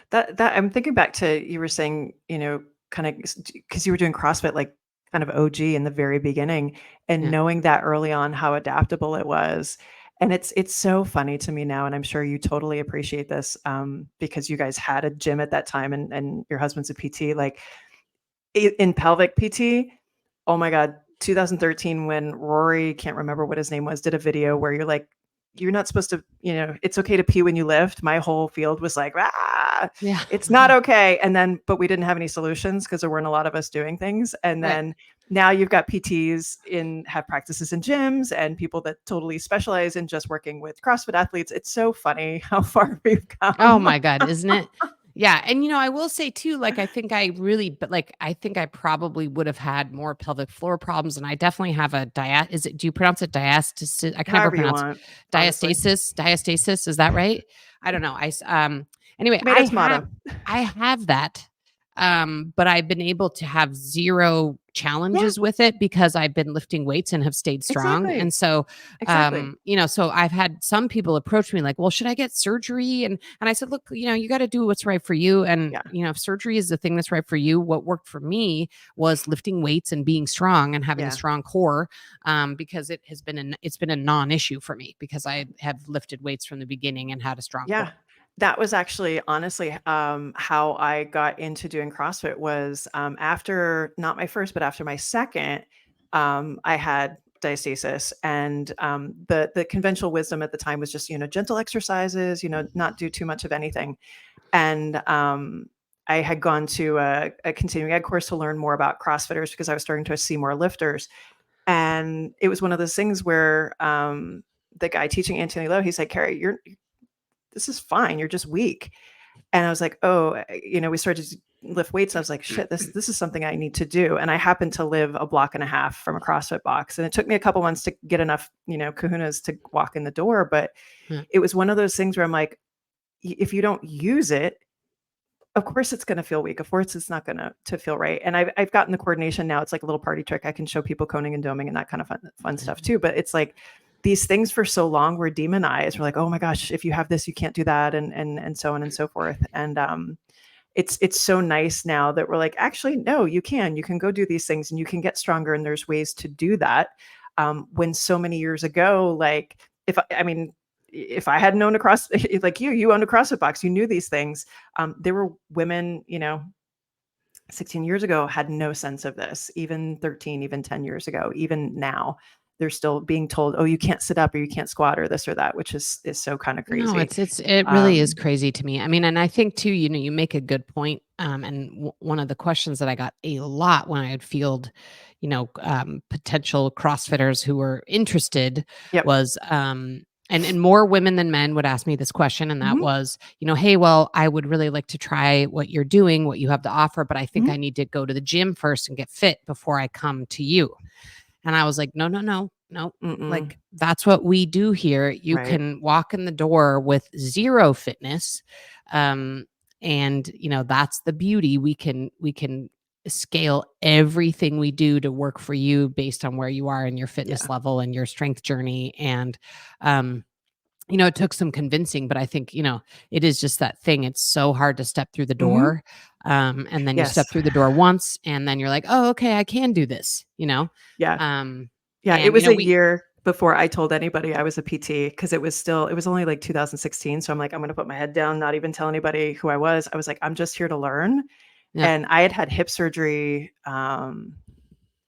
That I'm thinking back to you were saying, kind of because you were doing CrossFit like kind of OG in the very beginning, and Yeah. knowing that early on how adaptable it was. And it's so funny to me now, and I'm sure you totally appreciate this, because you guys had a gym at that time, and your husband's a PT. Like, in pelvic PT, oh my god, 2013 when Rory, can't remember what his name was, did a video where you're like, "You're not supposed to, it's okay to pee when you lift." My whole field was like, "Ah, Yeah. it's not okay." And then but we didn't have any solutions because there weren't a lot of us doing things. And Right. then now you've got PTs have practices in gyms and people that totally specialize in just working with CrossFit athletes. It's so funny how far we've Oh come. my God, isn't it? Yeah. And I will say too, like, I think I probably would have had more pelvic floor problems. And I definitely have a do you pronounce it diastasis? I can never However you pronounce want, honestly. diastasis. Is that right? I don't know. Anyway, Tomato, tomato. I have that. But I've been able to have zero Yeah, challenges with it because I've been lifting weights and have stayed strong. And exactly. so Exactly. so I've had some people approach me like, well, should I get surgery? And I said, look, you got to do what's right for you. And, Yeah. if surgery is the thing that's right for you, what worked for me was lifting weights and being strong and having a Yeah. strong core. Because it's been a non-issue for me because I have lifted weights from the beginning and had a strong Yeah. core. That was actually honestly, how I got into doing CrossFit was, after not my first, but after my second, I had diastasis, and the conventional wisdom at the time was just, gentle exercises, not do too much of anything. And I had gone to a continuing ed course to learn more about CrossFitters because I was starting to see more lifters. And it was one of those things where the guy teaching Anthony Lowe, he said, Carrie, this is fine. You're just weak. And I was like, oh, we started to lift weights. I was like, shit, this is something I need to do. And I happened to live a block and a half from a CrossFit box. And it took me a couple months to get enough, kahunas to walk in the door. But it was one of those things where I'm like, if you don't use it, of course it's going to feel weak. Of course it's not going to feel right. And I've gotten the coordination now. It's like a little party trick. I can show people coning and doming and that kind of fun stuff too. But it's like these things for so long were demonized. We're like, oh my gosh, if you have this, you can't do that, and so on and so forth. And it's so nice now that we're like, actually, no, you can go do these things and you can get stronger. And there's ways to do that. When so many years ago, like if I hadn't owned like you owned a CrossFit box, you knew these things. There were women, 16 years ago had no sense of this, even 13, even 10 years ago, even now. They're still being told, oh, you can't sit up or you can't squat or this or that, which is so kind of crazy. No, it really is crazy to me. I mean, and I think too, you make a good point. And one of the questions that I got a lot when I had field, potential CrossFitters who were interested was, and more women than men would ask me this question. And that was, hey, well, I would really like to try what you're doing, what you have to offer, but I think I need to go to the gym first and get fit before I come to you. And I was like, no. Like, that's what we do here. You can walk in the door with zero fitness. And that's the beauty. We can scale everything we do to work for you based on where you are in your fitness level and your strength journey. And, it took some convincing, but I think, it is just that thing. It's so hard to step through the door. And then you step through the door once and then you're like, oh, okay, I can do this, Yeah. And, it was a year before I told anybody I was a PT because it was only like 2016. So I'm like, I'm going to put my head down, not even tell anybody who I was. I was like, I'm just here to learn. Yeah. And I had hip surgery. I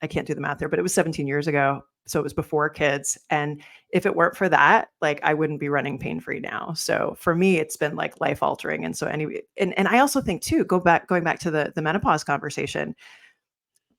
can't do the math there, but it was 17 years ago. So it was before kids. And if it weren't for that, like I wouldn't be running pain-free now. So for me, it's been like life altering. And so anyway, and I also think too, going back to the menopause conversation,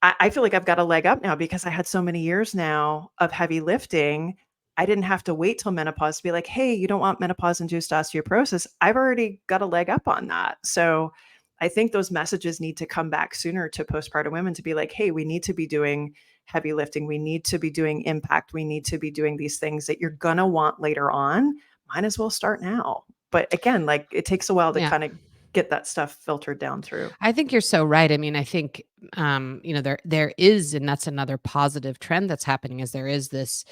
I feel like I've got a leg up now because I had so many years now of heavy lifting. I didn't have to wait till menopause to be like, hey, you don't want menopause-induced osteoporosis. I've already got a leg up on that. So I think those messages need to come back sooner to postpartum women to be like, hey, we need to be doing heavy lifting. We need to be doing impact. We need to be doing these things that you're going to want later on. Might as well start now. But again, like it takes a while to kind of get that stuff filtered down through. I think you're so right. I mean, I think, there is, and that's another positive trend that's happening is there is this,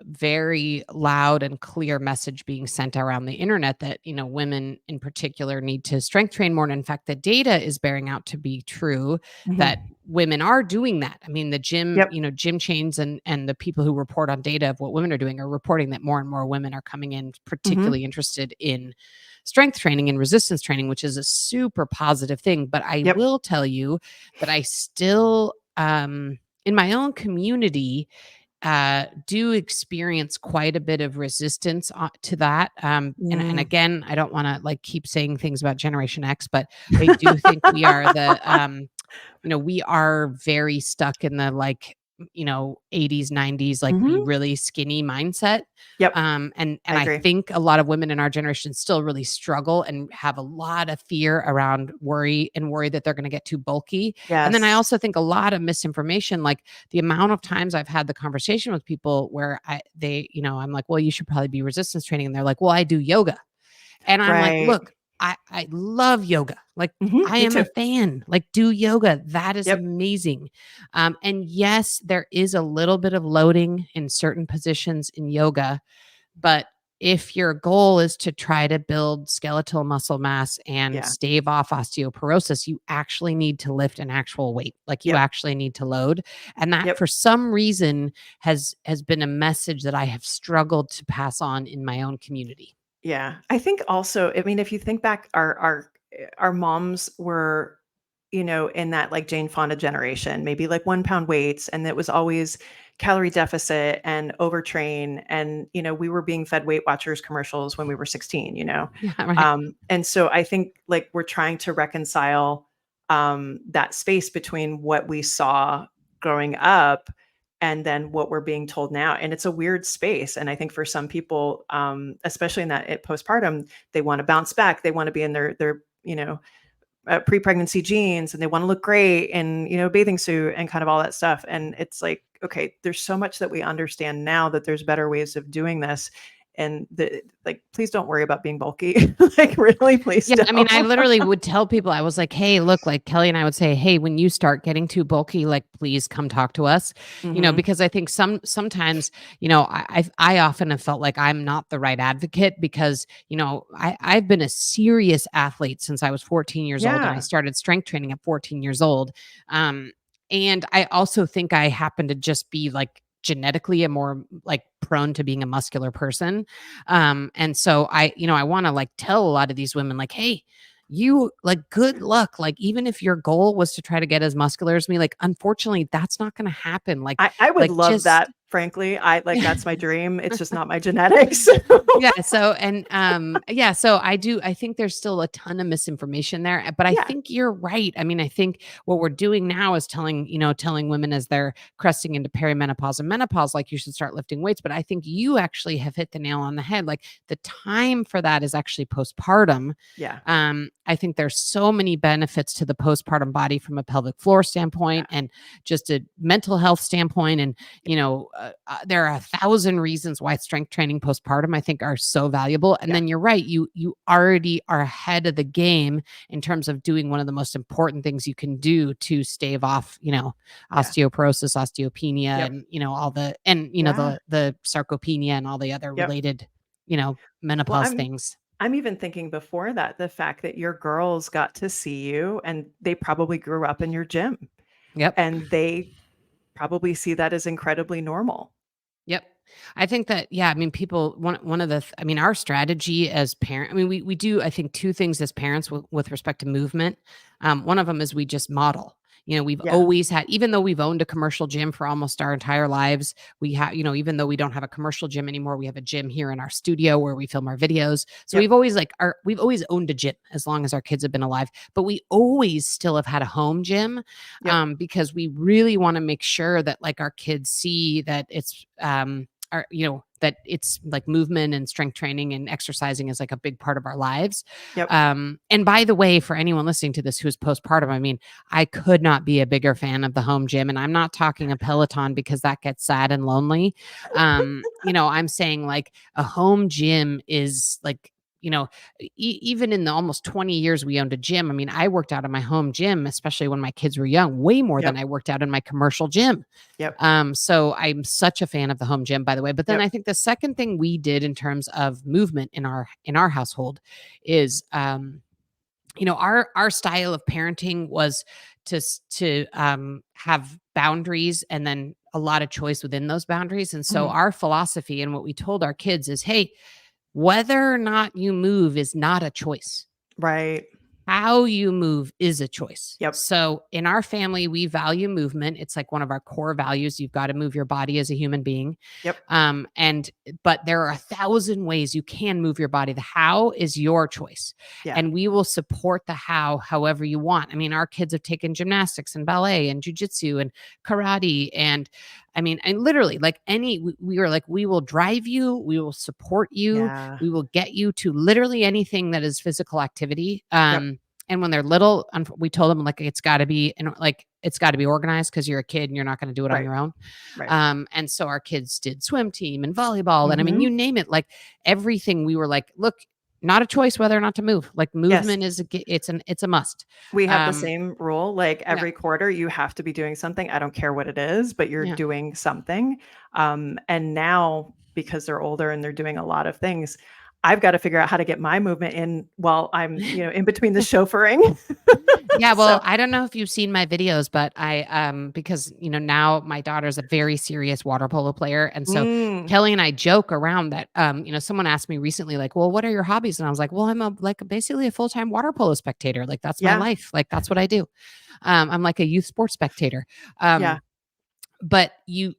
very loud and clear message being sent around the internet that, women in particular need to strength train more. And in fact, the data is bearing out to be true that women are doing that. I mean, the gym, gym chains and the people who report on data of what women are doing are reporting that more and more women are coming in particularly interested in strength training and resistance training, which is a super positive thing. But I will tell you that I still, in my own community, do experience quite a bit of resistance to that. And again, I don't want to like keep saying things about Generation X, but I do think we are we are very stuck in the like, 80s, 90s, like be really skinny mindset. And I think a lot of women in our generation still really struggle and have a lot of fear around worry that they're going to get too bulky. And then I also think a lot of misinformation, like the amount of times I've had the conversation with people where I'm like, well, you should probably be resistance training. And they're like, well, I do yoga. And I'm like, look, I love yoga. Like I am a fan, like do yoga. That is amazing. And yes, there is a little bit of loading in certain positions in yoga, but if your goal is to try to build skeletal muscle mass and stave off osteoporosis, you actually need to lift an actual weight. Like you actually need to load. And that for some reason has been a message that I have struggled to pass on in my own community. Yeah. I think also, I mean, if you think back, our moms were, in that like Jane Fonda generation, maybe like 1 pound weights. And it was always calorie deficit and overtrain. And, we were being fed Weight Watchers commercials when we were 16, Yeah, right. And so I think like we're trying to reconcile that space between what we saw growing up and then what we're being told now. And it's a weird space. And I think for some people, especially in that postpartum, they want to bounce back. They want to be in their pre-pregnancy jeans, and they want to look great and, bathing suit and kind of all that stuff. And it's like, okay, there's so much that we understand now that there's better ways of doing this. And please don't worry about being bulky. Like, really, please Yeah, don't. I mean, I literally would tell people, I was like, hey, look, like Kelly and I would say, hey, when you start getting too bulky, like, please come talk to us, Mhm. because I think sometimes, I often have felt like I'm not the right advocate because, I've been a serious athlete since I was 14 years old, and I Yeah. started strength training at 14 years old. And I also think I happen to just be like genetically a more like prone to being a muscular person. And so I want to like tell a lot of these women, like, hey, you like good luck. Like, even if your goal was to try to get as muscular as me, like, unfortunately, that's not going to happen. I would love Just that, frankly. That's my dream. It's just not my genetics. yeah. So I think there's still a ton of misinformation there, but I Yeah. think you're right. I mean, I think what we're doing now is telling women as they're cresting into perimenopause and menopause, like, you should start lifting weights. But I think you actually have hit the nail on the head. Like, the time for that is actually postpartum. Yeah. I think there's so many benefits to the postpartum body from a pelvic floor standpoint and just a mental health standpoint. And, there are 1,000 reasons why strength training postpartum, I think, are so valuable. And Yeah. then you're right. You already are ahead of the game in terms of doing one of the most important things you can do to stave off, osteoporosis, osteopenia, Yep. and, all the, and, Yeah. the sarcopenia and all the other Yep. related, Well, menopause things. I'm even thinking before that, the fact that your girls got to see you and they probably grew up in your gym Yep. and they probably see that as incredibly normal. Yep. I think that, yeah, I mean, people, one of the, I mean, our strategy as parent, I mean, we do, I think, two things as parents with respect to movement. One of them is we just model. We've Yeah. always had, even though we've owned a commercial gym for almost our entire lives, we have, even though we don't have a commercial gym anymore, we have a gym here in our studio where we film our videos. So Yep. we've always owned a gym as long as our kids have been alive, but we always still have had a home gym, Yep. because we really want to make sure that, like, our kids see that it's, that it's like movement and strength training and exercising is like a big part of our lives. Yep. And by the way, for anyone listening to this who's postpartum, I mean, I could not be a bigger fan of the home gym. And I'm not talking a Peloton because that gets sad and lonely. I'm saying like a home gym is like, even in the almost 20 years we owned a gym, I mean, I worked out in my home gym, especially when my kids were young, way more than Yep. I worked out in my commercial gym. Yep. So I'm such a fan of the home gym, by the way. But then Yep. I think the second thing we did in terms of movement in our household is, our style of parenting was to have boundaries and then a lot of choice within those boundaries. And so Mhm. our philosophy and what we told our kids is, hey, whether or not you move is not a choice. Right. How you move is a choice. Yep. So in our family, we value movement. It's like one of our core values. You've got to move your body as a human being. Yep. But there are 1,000 ways you can move your body. The how is your choice. Yeah. And we will support the how however you want. I mean, our kids have taken gymnastics and ballet and jujitsu and karate. And I mean, and literally like we were like, we will drive you, we will support you, Yeah. we will get you to literally anything that is physical activity. Yep. And when they're little, we told them like it's got to be organized because you're a kid and you're not going to do it on Right. your own. Right. And so our kids did swim team and volleyball, and I mean, Mhm. you name it, like everything. We were like, look, not a choice whether or not to move. Like Yes. movement it's a must. We have the same rule. Like Yeah. every quarter, you have to be doing something. I don't care what it is, but you're Yeah. doing something. And now, because they're older and they're doing a lot of things, I've got to figure out how to get my movement in while I'm, in between the chauffeuring. Yeah, well, So, I don't know if you've seen my videos, but because now my daughter's a very serious water polo player, and so mm, Kelly and I joke around that someone asked me recently, like, well, what are your hobbies? And I was like, well, I'm basically a full-time water polo spectator. Like, that's my yeah, life. Like, that's what I do. I'm like a youth sports spectator. yeah, But you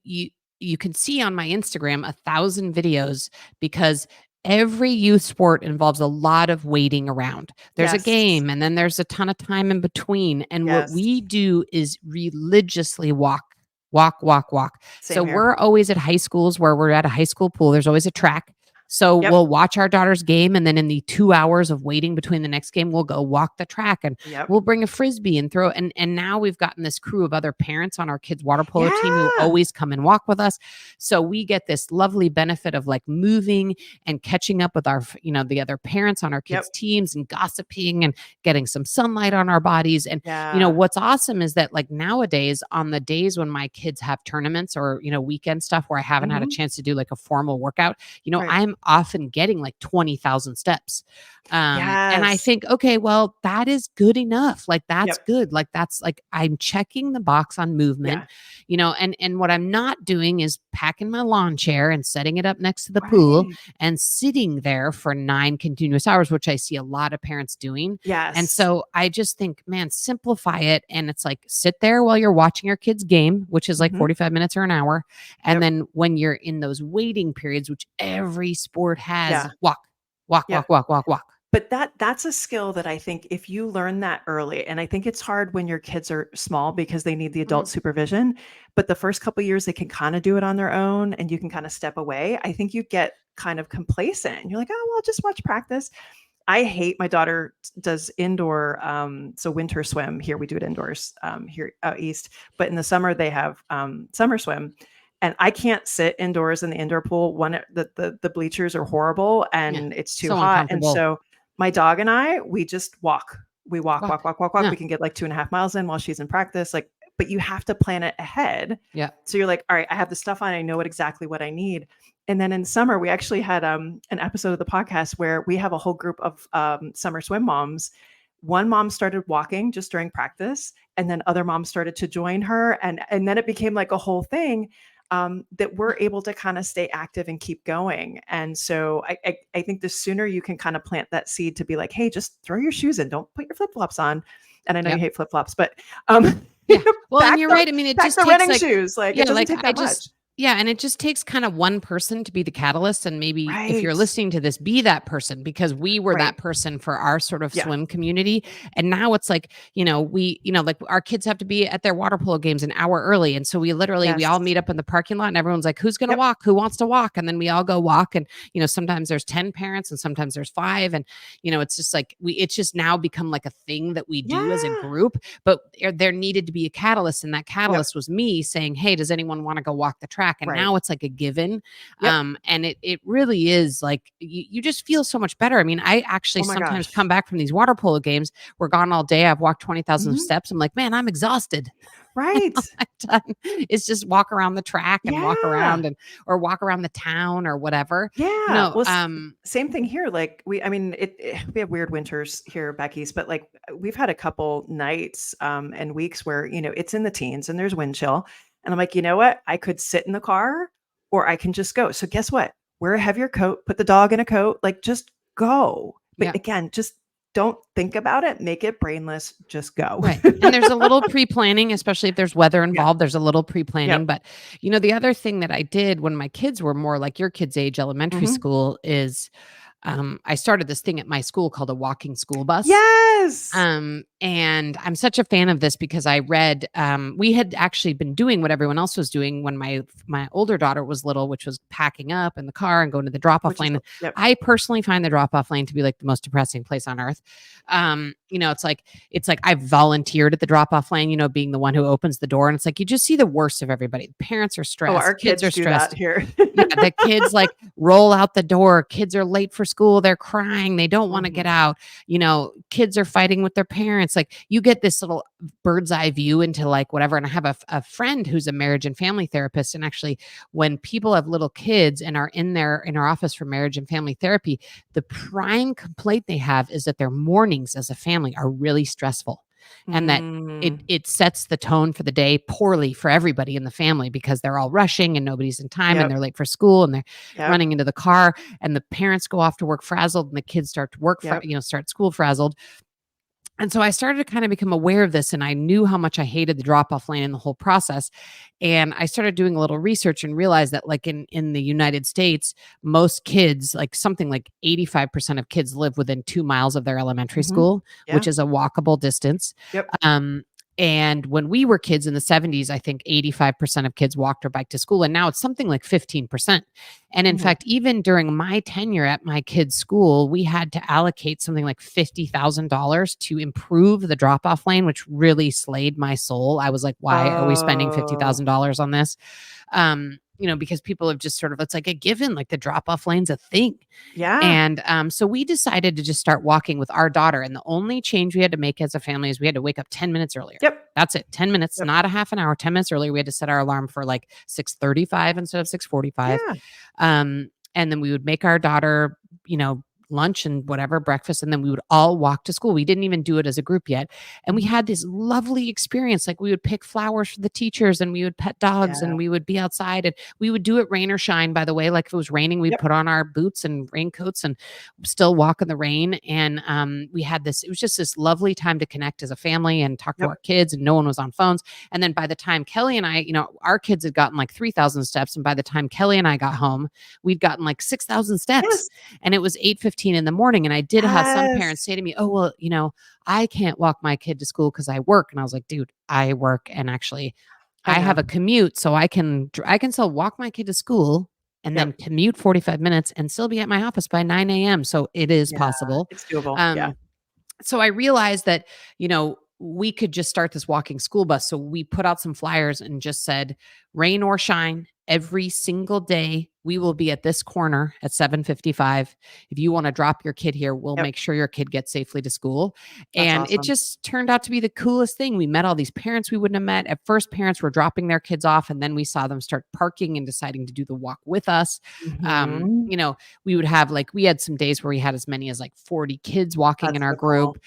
you can see on my Instagram 1,000 videos because every youth sport involves a lot of waiting around. There's a Yes. game and then there's a ton of time in between. And what Yes. we do is religiously walk, walk, walk, walk. So Same here. we're always at high schools where we're at a high school pool. There's always a track. So Yep. we'll watch our daughter's game. And then in the 2 hours of waiting between the next game, we'll go walk the track and Yep. we'll bring a Frisbee and throw. And now we've gotten this crew of other parents on our kids' water polo team who Yeah. always come and walk with us. So we get this lovely benefit of like moving and catching up with our, the other parents on our kids' Yep. teams and gossiping and getting some sunlight on our bodies. And, Yeah. what's awesome is that like nowadays on the days when my kids have tournaments or, weekend stuff where I haven't had a Mhm. chance to do like a formal workout, Right. I'm often getting like 20,000 steps. And I Yes. think, okay, well, that is good enough. Like that's Yep. good. Like that's like I'm checking the box on movement, Yeah. and what I'm not doing is packing my lawn chair and setting it up next to the pool Right. and sitting there for 9 continuous hours, which I see a lot of parents doing. And Yes. so I just think, man, simplify it. And it's like sit there while you're watching your kid's game, which is like Mhm. 45 minutes or an hour. And Yep. then when you're in those waiting periods, which every sport has, Yeah. walk, walk, Yep. walk, walk, walk, walk. But that's a skill that I think if you learn that early, and I think it's hard when your kids are small because they need the adult supervision, but the first couple years they can kind of do it on their own and you can kind of step away. I think you get kind of complacent. You're like, oh, well, just watch practice. I hate my daughter does indoor, so winter swim here. We do it indoors here out east, but in the summer they have summer swim. And I can't sit indoors in the indoor pool. The bleachers are horrible Yeah. and it's too So hot. And uncomfortable. so my dog and I, we just walk. We walk, Walk. walk, walk, walk, walk. Yeah. We can get like 2.5 miles in while she's in practice. Like, but you have to plan it ahead. Yeah. So you're like, all right, I have the stuff on. I know exactly what I need. And then in summer, we actually had an episode of the podcast where we have a whole group of summer swim moms. One mom started walking just during practice, and then other moms started to join her, and then it became like a whole thing that we're able to kind of stay active and keep going. And so I think the sooner you can kind of plant that seed to be like, hey, just throw your shoes in, don't put your flip flops on. And I know you Yep. hate flip flops, but Yeah. Well, pack and you're the- right. I mean, it pack just the takes running like, shoes. Like yeah, it doesn't like take that much. yeah, and it just takes kind of one person to be the catalyst. And maybe if you're Right. listening to this, be that person because we were Right. that person for our sort of Yeah. swim community. And now it's like, like our kids have to be at their water polo games an hour early. And so we Yes. all meet up in the parking lot and everyone's like, who's going to Yep. walk? Who wants to walk? And then we all go walk. And, sometimes there's 10 parents and sometimes there's 5. And, it's just like it's just now become like a thing that we do as a Yeah. group. But there needed to be a catalyst. And that Yep. catalyst was me saying, hey, does anyone want to go walk the track? And Right. now it's like a given. Yep. And it really is like you just feel so much better. I mean, I actually Oh my sometimes gosh. come back from these water polo games. We're gone all day. I've walked 20,000 Mhm. steps. I'm like, man, I'm exhausted. Right. I'm done. It's just walk around the track and walk Yeah. around or walk around the town or whatever. Yeah. Well, same thing here. Like we have weird winters here back east, but like we've had a couple nights and weeks where, it's in the teens and there's wind chill. And I'm like, you know what? I could sit in the car or I can just go. So guess what? Wear a heavier coat, put the dog in a coat, like just go. But Yeah. again, just don't think about it. Make it brainless. Just go. Right. And there's a little pre-planning, especially if there's weather involved. There's a little pre-planning. Yep. But, the other thing that I did when my kids were more like your kids' age, elementary Mhm. school, is I started this thing at my school called a walking school bus. Yes. And I'm such a fan of this because I read, we had actually been doing what everyone else was doing when my older daughter was little, which was packing up in the car and going to the drop-off lane. Yep. I personally find the drop-off lane to be like the most depressing place on earth. It's like I've volunteered at the drop-off lane, being the one who opens the door. And it's like, you just see the worst of everybody. The parents are stressed. Oh, our kids are do stressed. that here. Yeah, the kids like roll out the door. Kids are late for school. They're crying. They don't want to get out. Kids are fighting with their parents. Like you get this little bird's eye view into like whatever. And I have a friend who's a marriage and family therapist. And actually when people have little kids and are in our office for marriage and family therapy, the prime complaint they have is that their mornings as a family are really stressful. And that it sets the tone for the day poorly for everybody in the family because they're all rushing and nobody's in time and they're late for school and they're running into the car and the parents go off to work frazzled and the kids start to work, start school frazzled. And so I started to kind of become aware of this, and I knew how much I hated the drop-off lane in the whole process. And I started doing a little research and realized that like in the United States, most kids, like something like 85% of kids live within 2 miles of their elementary Mhm. school, which Yeah. is a walkable distance. Yep. Um, and when we were kids in the 70s, I think 85% of kids walked or biked to school. And now it's something like 15%. And in Mhm. fact, even during my tenure at my kid's school, we had to allocate something like $50,000 to improve the drop off lane, which really slayed my soul. I was like, why are we spending Oh, $50,000 on this? Because people have just sort of, it's like a given, like the drop off lane's a thing. yeah. And so we decided to just start walking with our daughter. And the only change we had to make as a family is we had to wake up 10 minutes earlier. Yep. That's it. 10 minutes, Yep. not a half an hour, 10 minutes earlier. We had to set our alarm for like 6:35 instead of 6:45. Yeah. And then we would make our daughter, lunch and whatever, breakfast, and then we would all walk to school. We didn't even do it as a group yet. And we Mhm. had this lovely experience. Like we would pick flowers for the teachers and we would pet dogs Yeah. and we would be outside and we would do it rain or shine, by the way. Like if it was raining, we'd Yep. put on our boots and raincoats and still walk in the rain. And we had this, it was just this lovely time to connect as a family and talk to Yep. our kids, and no one was on phones. And then by the time Kelly and I, our kids had gotten like 3,000 steps. And by the time Kelly and I got home, we'd gotten like 6,000 steps, Yes. and it was 8:15 in the morning. And I did have some parents Yes. say to me, oh, well, I can't walk my kid to school because I work. And I was like, dude, I work, and actually I I have know. a commute, so I can still walk my kid to school and then Yep. commute 45 minutes and still be at my office by 9 a.m. So it is Yeah. possible. It's doable. Yeah. Um, so I realized that, we could just start this walking school bus. So we put out some flyers and just said, rain or shine, every single day we will be at this corner at 7:55. If you want to drop your kid here, we'll Yep. make sure your kid gets safely to school. That's And it awesome. just turned out to be the coolest thing. We met all these parents we wouldn't have met. At first, parents were dropping their kids off, and then we saw them start parking and deciding to do the walk with us. um, Mhm. you know we would have, like, we had some days where we had as many as like 40 kids walking in That's our so cool. group.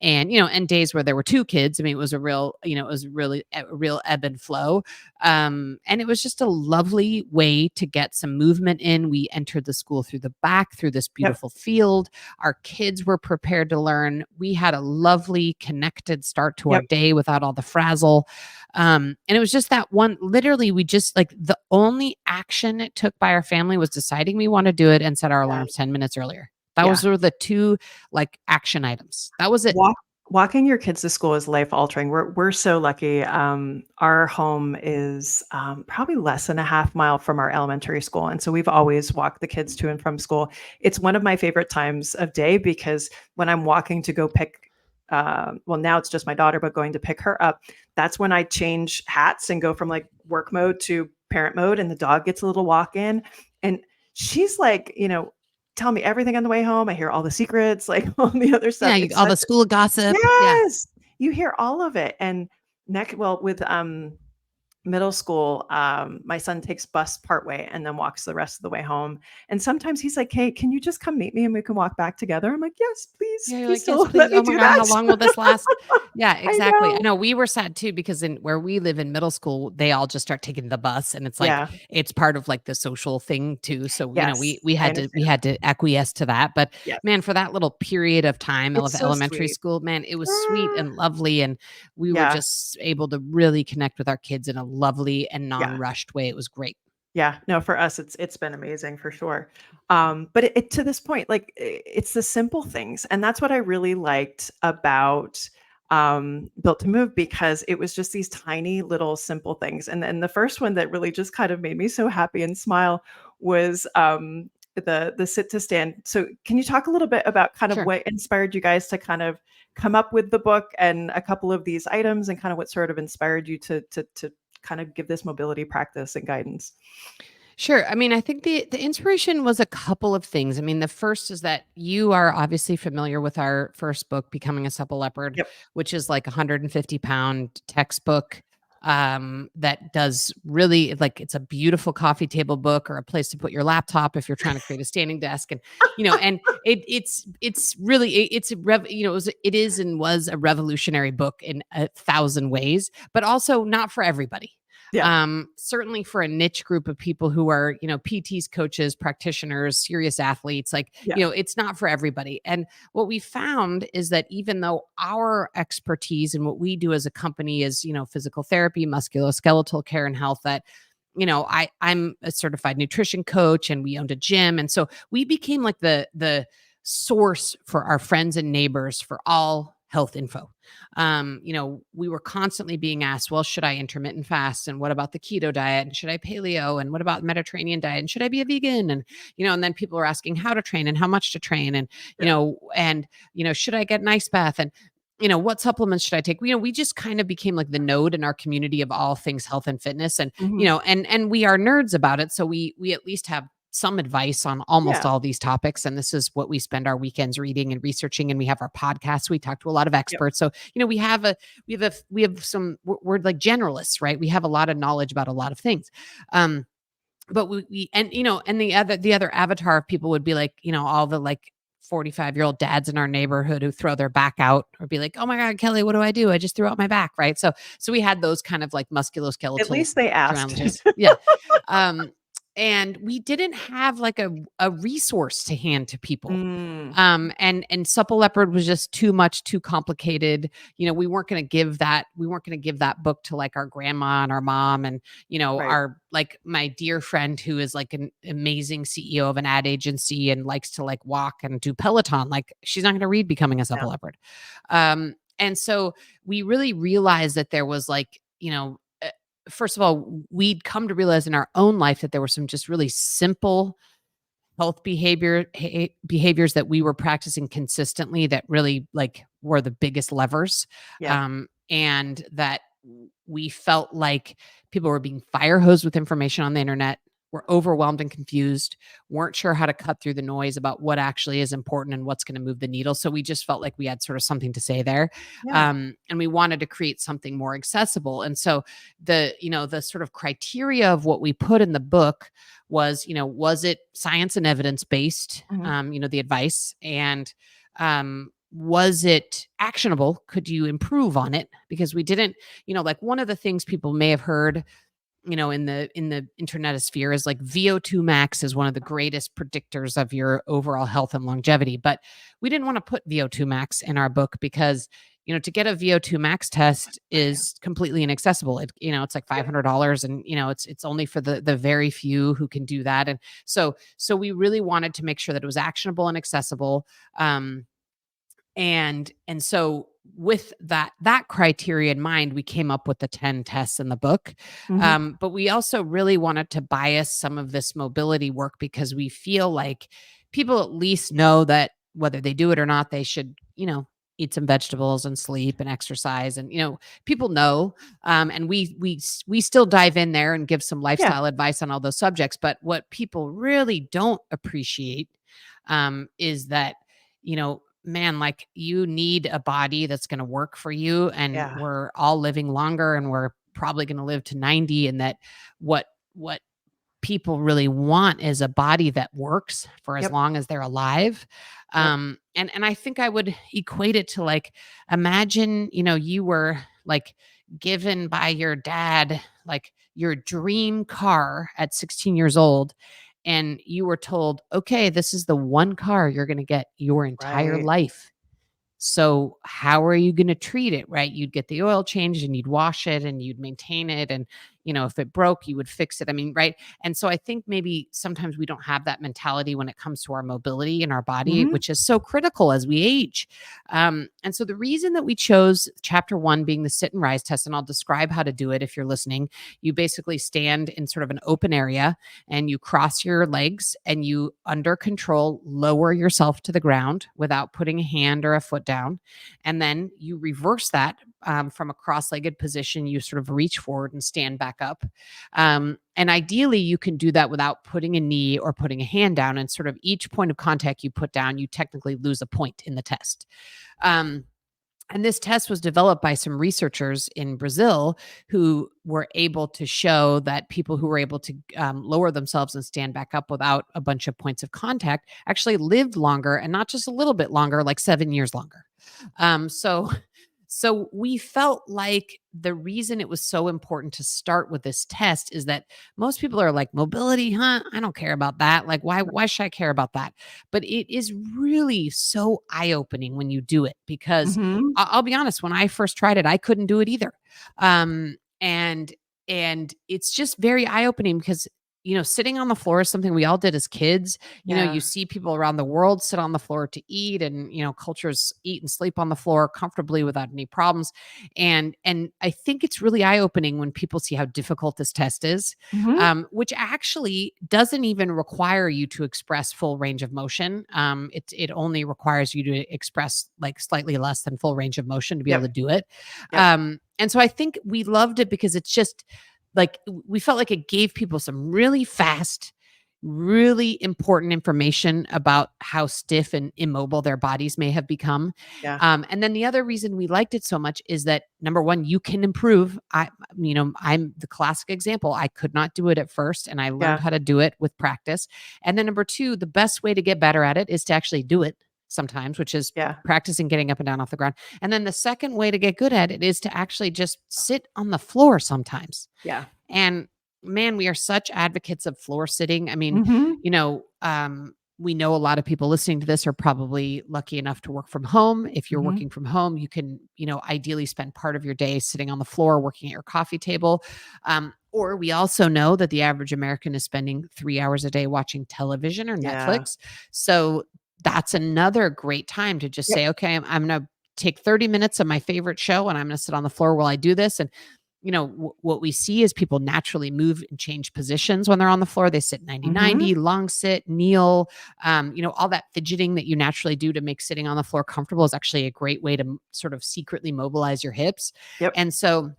And days where there were two kids. I mean, it was a real, it was really a real ebb and flow. And it was just a lovely way to get some movement in. We entered the school through the back, through this Yep. beautiful field. Our kids were prepared to learn. We had a lovely connected start to our Yep. day without all the frazzle. And it was just that one, literally, we just, like, the only action it took by our family was deciding we want to do it and set our Yeah. alarms 10 minutes earlier. That Yeah. was were the two, like, action items. That was it. Walking your kids to school is life altering. We're so lucky. Our home is probably less than a half mile from our elementary school, and so we've always walked the kids to and from school. It's one of my favorite times of day because when I'm walking to go pick, well, now it's just my daughter, but going to pick her up, that's when I change hats and go from like work mode to parent mode, and the dog gets a little walk in, and she's like, tell me everything on the way home. I hear all the secrets, like all the other stuff. Yeah, It's all such the school gossip. Yeah. Yes, you hear all of it, and with, middle school, my son takes bus part way and then walks the rest of the way home, and sometimes he's like, "Hey, can you just come meet me and we can walk back together?" I'm like, "Yes, please, Yeah, you're please like, "Yes, still let please. me Oh my do god, that." how long will this last?" Yeah, I exactly. I know. know we were sad too because in where we live in middle school, they all just start taking the bus, and it's like Yeah. it's part of like the social thing too. So, Yes, we I had to we understand. had to acquiesce to that. But Yes. man, for that little period of time of It's so elementary sweet. school, man, it was sweet Ah, and lovely, and we were yeah, just able to really connect with our kids in a lovely and yeah. non-rushed way. It was great. Yeah, no, for us, it's been amazing for sure. But it to this point, like it's the simple things, and that's what I really liked about Built to Move because it was just these tiny little simple things. And then the first one that really just kind of made me so happy and smile was the sit to stand. So can you talk a little bit about kind of Sure. what inspired you guys to kind of come up with the book and a couple of these items and kind of what sort of inspired you to kind of give this mobility practice and guidance? Sure. I mean, I think the inspiration was a couple of things. I mean, the first is that you are obviously familiar with our first book, Becoming a Supple Leopard, Yep. which is like a 150-pound textbook that does really, like, it's a beautiful coffee table book or a place to put your laptop if you're trying to create a standing desk. And and it's really it's a it is and was a revolutionary book in 1,000 ways, but also not for everybody. Yeah. Certainly for a niche group of people who are, PTs, coaches, practitioners, serious athletes, like, Yeah. it's not for everybody. And what we found is that even though our expertise and what we do as a company is, physical therapy, musculoskeletal care and health, that I'm a certified nutrition coach and we owned a gym. And so we became like the source for our friends and neighbors for all health info. We were constantly being asked, well, should I intermittent fast? And what about the keto diet? And should I paleo? And what about Mediterranean diet? And should I be a vegan? And then people were asking how to train and how much to train. And, Yeah. should I get an ice bath? And, what supplements should I take? We just kind of became like the node in our community of all things health and fitness. And, Mhm. and we are nerds about it. So we at least have some advice on almost Yeah. all these topics. And this is what we spend our weekends reading and researching. And we have our podcasts. We talk to a lot of Yep. experts. So, we have some, we're like generalists, right? We have a lot of knowledge about a lot of things. But and the other avatar of people would be like, all the like 45-year-old dads in our neighborhood who throw their back out or be like, oh my God, Kelly, what do I do? I just threw out my back. Right. So we had those kind of like At musculoskeletal least they asked. challenges. Yeah. And we didn't have like a resource to hand to people. Mm. And Supple Leopard was just too much, too complicated. We weren't going to give that book to like our grandma and our mom and, Right. our, like my dear friend who is like an amazing CEO of an ad agency and likes to like walk and do Peloton. Like she's not going to read Becoming a Supple No. Leopard. And so we really realized that there was like, first of all, we'd come to realize in our own life that there were some just really simple health behaviors that we were practicing consistently that really like were the biggest levers. Yeah. And that we felt like people were being fire hosed with information on the internet, were overwhelmed and confused, weren't sure how to cut through the noise about what actually is important and what's going to move the needle. So we just felt like we had sort of something to say there. Yeah. And we wanted to create something more accessible. And so the sort of criteria of what we put in the book was it science and evidence based, Mhm. the advice, and was it actionable? Could you improve on it? Because we didn't, like one of the things people may have heard, in the internetosphere is like VO2 max is one of the greatest predictors of your overall health and longevity. But we didn't want to put VO2 max in our book because, to get a VO2 max test is completely inaccessible. It's like $500 and, it's only for the very few who can do that. And so we really wanted to make sure that it was actionable and accessible. And so with that criteria in mind, we came up with the 10 tests in the book. Mhm. But we also really wanted to bias some of this mobility work because we feel like people at least know that whether they do it or not, they should, eat some vegetables and sleep and exercise. And, people know. And we still dive in there and give some Yeah. lifestyle advice on all those subjects. But what people really don't appreciate is that, man, like you need a body that's going to work for you. And Yeah. we're all living longer and we're probably going to live to 90. And that what people really want is a body that works for as Yep. long as they're alive. Yep. And I think I would equate it to like, imagine, you were like given by your dad, like your dream car at 16 years old. And you were told, okay, this is the one car you're going to get your entire Right. life. So how are you going to treat it, right? You'd get the oil changed and you'd wash it and you'd maintain it. And, if it broke, you would fix it. I mean, right. And so I think maybe sometimes we don't have that mentality when it comes to our mobility in our body, Mhm. which is so critical as we age. And so the reason that we chose chapter 1 being the sit and rise test, and I'll describe how to do it if you're listening, you basically stand in sort of an open area and you cross your legs and you under control lower yourself to the ground without putting a hand or a foot down. And then you reverse that from a cross-legged position. You sort of reach forward and stand back up. And ideally, you can do that without putting a knee or putting a hand down. And sort of each point of contact you put down, you technically lose a point in the test. And this test was developed by some researchers in Brazil who were able to show that people who were able to lower themselves and stand back up without a bunch of points of contact actually lived longer, and not just a little bit longer, like 7 years longer. So So we felt like the reason it was so important to start with this test is that most people are like, mobility, huh? I don't care about that. Like, why should I care about that? But it is really so eye-opening when you do it, because Mhm. I'll be honest, when I first tried it, I couldn't do it either. And it's just very eye-opening because sitting on the floor is something we all did as kids. You Yeah. see people around the world sit on the floor to eat, and cultures eat and sleep on the floor comfortably without any problems. And I think it's really eye-opening when people see how difficult this test is, Mhm. which actually doesn't even require you to express full range of motion. It only requires you to express like slightly less than full range of motion to be able to Yep. do it. Yep. And so I think we loved it because it's just like we felt like it gave people some really fast, really important information about how stiff and immobile their bodies may have become. Yeah. And then the other reason we liked it so much is that, number one, you can improve. I'm the classic example. I could not do it at first, and I learned Yeah. how to do it with practice. And then number two, the best way to get better at it is to actually do it sometimes, which is Yeah. practicing getting up and down off the ground. And then the second way to get good at it is to actually just sit on the floor sometimes. Yeah. And man, we are such advocates of floor sitting. I mean, Mhm. we know a lot of people listening to this are probably lucky enough to work from home. If you're Mhm. working from home, you can, ideally spend part of your day sitting on the floor working at your coffee table. Or we also know that the average American is spending 3 hours a day watching television or Yeah. Netflix. So that's another great time to just Yep. say, okay, I'm going to take 30 minutes of my favorite show and I'm going to sit on the floor while I do this. And what we see is people naturally move and change positions when they're on the floor. They sit 90 Mhm. 90, long sit, kneel. All that fidgeting that you naturally do to make sitting on the floor comfortable is actually a great way to sort of secretly mobilize your hips. Yep. And so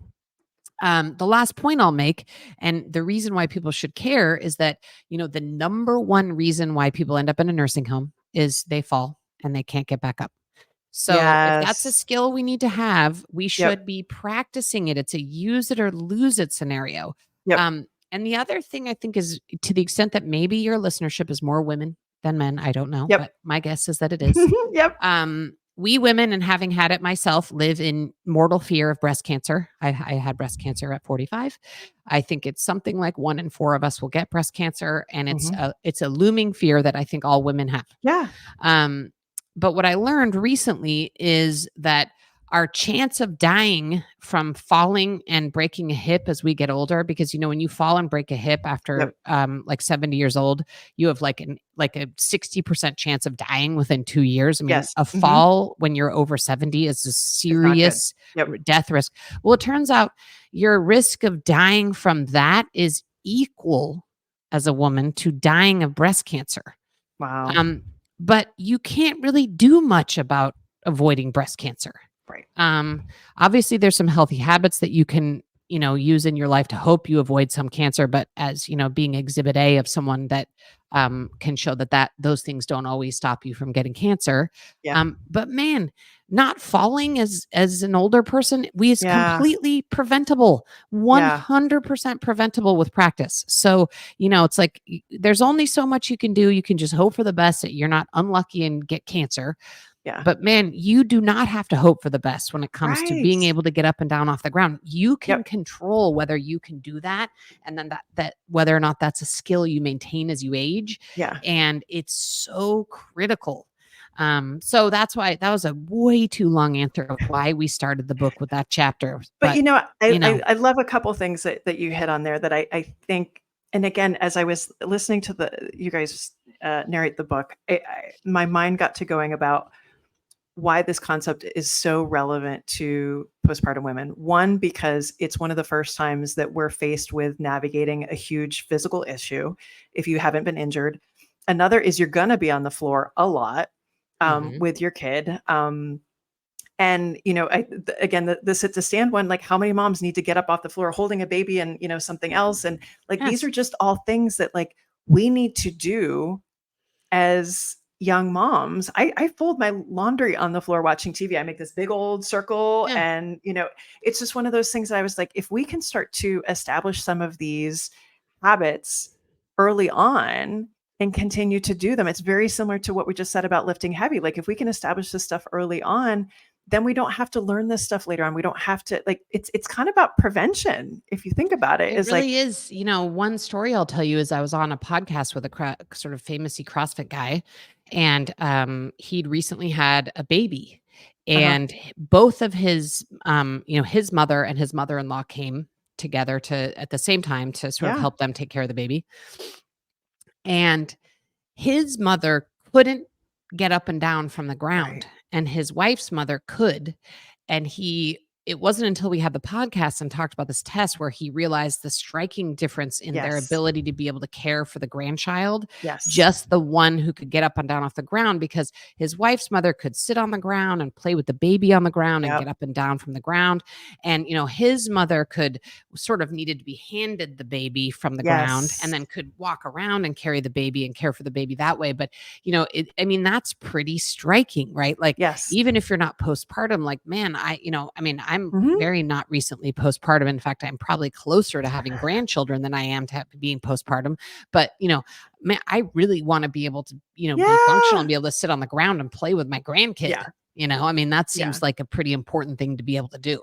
the last point I'll make, and the reason why people should care, is that, the number one reason why people end up in a nursing home is they fall and they can't get back up. So if that's a Yes. skill we need to have, we Yep. should be practicing it. It's a use it or lose it scenario. Yep. And the other thing I think is, to the extent that maybe your listenership is more women than men, I don't know, Yep. but my guess is that it is. Yep. We women, and having had it myself, live in mortal fear of breast cancer. I had breast cancer at 45. I think it's something like 1 in 4 of us will get breast cancer, and Mhm. it's a looming fear that I think all women have. Yeah. Um, but what I learned recently is that our chance of dying from falling and breaking a hip as we get older, because when you fall and break a hip after Yep. like 70 years old, you have like a 60% chance of dying within 2 years. I mean, Yes. a Mhm. fall when you're over 70 is a It's not good. serious Yep. death risk. Well, it turns out your risk of dying from that is equal as a woman to dying of breast cancer. Wow. Um, but you can't really do much about avoiding breast cancer. Right. Um, Obviously, there's some healthy habits that you can, use in your life to hope you avoid some cancer. But as being Exhibit A of someone that can show that those things don't always stop you from getting cancer. Yeah. But man, not falling as an older person, we is Yeah. completely preventable, Yeah. 100% preventable with practice. So it's like there's only so much you can do. You can just hope for the best that you're not unlucky and get cancer. Yeah. But man, you do not have to hope for the best when it comes to Right. being able to get up and down off the ground. You can Yep. control whether you can do that, and then that whether or not that's a skill you maintain as you age. Yeah. And it's so critical. So that's why that was a way too long answer of why we started the book with that chapter. But, But I you know, I I love a couple things that you hit on there that I think, and again, as I was listening to you guys, narrate the book, my mind got to going about why this concept is so relevant to postpartum women. One, because it's one of the first times that we're faced with navigating a huge physical issue if you haven't been injured. Another is you're gonna be on the floor a lot, mhm. with your kid. And again, the sit to stand one, like how many moms need to get up off the floor holding a baby and something else, and like these Yes. are just all things that like we need to do as young moms. I fold my laundry on the floor watching TV. I make this big old circle, Yeah. and it's just one of those things that I was like, if we can start to establish some of these habits early on and continue to do them, it's very similar to what we just said about lifting heavy. Like if we can establish this stuff early on, then we don't have to learn this stuff later on. We don't have to like, it's kind of about prevention. If you think about it, It is like, really is. One story I'll tell you is I was on a podcast with a sort of famousy CrossFit guy, and he'd recently had a baby, uh-huh. and both of his, his mother and his mother-in-law came together at the same time to sort of Yeah. help them take care of the baby. And his mother couldn't get up and down from the ground, Right. and his wife's mother could. And it wasn't until we had the podcast and talked about this test where he realized the striking difference in their Yes. ability to be able to care for the grandchild, Yes. just the one who could get up and down off the ground, because his wife's mother could sit on the ground and play with the baby on the ground and Yep. get up and down from the ground. And, his mother sort of needed to be handed the baby from the ground, and Yes. then could walk around and carry the baby and care for the baby that way. But, that's pretty striking, right? Like, Yes. even if you're not postpartum, like, man, I'm Mhm. very not recently postpartum. In fact, I'm probably closer to having grandchildren than I am to being postpartum. But, man, I really want to be able to, be functional Yeah. and be able to sit on the ground and play with my grandkid. Yeah. That Yeah. seems like a pretty important thing to be able to do.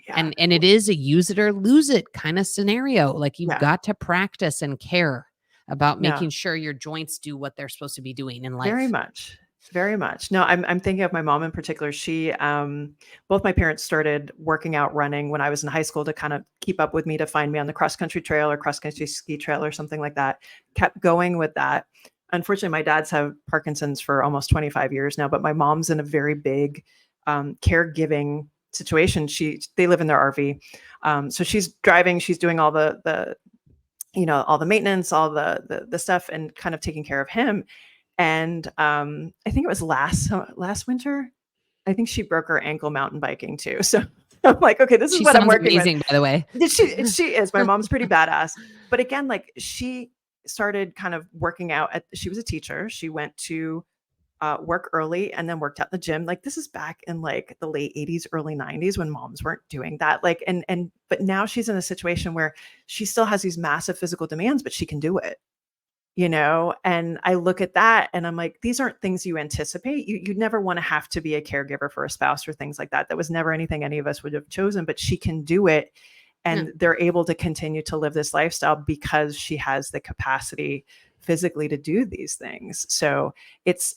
Yeah. And it is a use it or lose it kind of scenario. Like, you've Yeah. got to practice and care about Yeah. making sure your joints do what they're supposed to be doing in life. Very much. Very much. No, I'm thinking of my mom in particular. She, both my parents started working out, running when I was in high school to kind of keep up with me, to find me on the cross country trail or cross country ski trail or something like that. Kept going with that. Unfortunately, my dad's have Parkinson's for almost 25 years now, but my mom's in a very big caregiving situation. They live in their RV. So she's driving, she's doing all the all the maintenance, all the stuff, and kind of taking care of him. And I think it was last winter. I think she broke her ankle mountain biking too. So I'm like, okay, this is She what I'm sounds working with. amazing, by the way. She is. My mom's pretty badass. But again, like, she started kind of working out. She was a teacher. She went to work early and then worked out in the gym. Like, this is back in like the late 80s, early 90s, when moms weren't doing that. Like, but now she's in a situation where she still has these massive physical demands, but she can do it. And I look at that and I'm like, these aren't things you anticipate. You'd never want to have to be a caregiver for a spouse or things like that. That was never anything any of us would have chosen, but she can do it. And they're able to continue to live this lifestyle because she has the capacity physically to do these things. So it's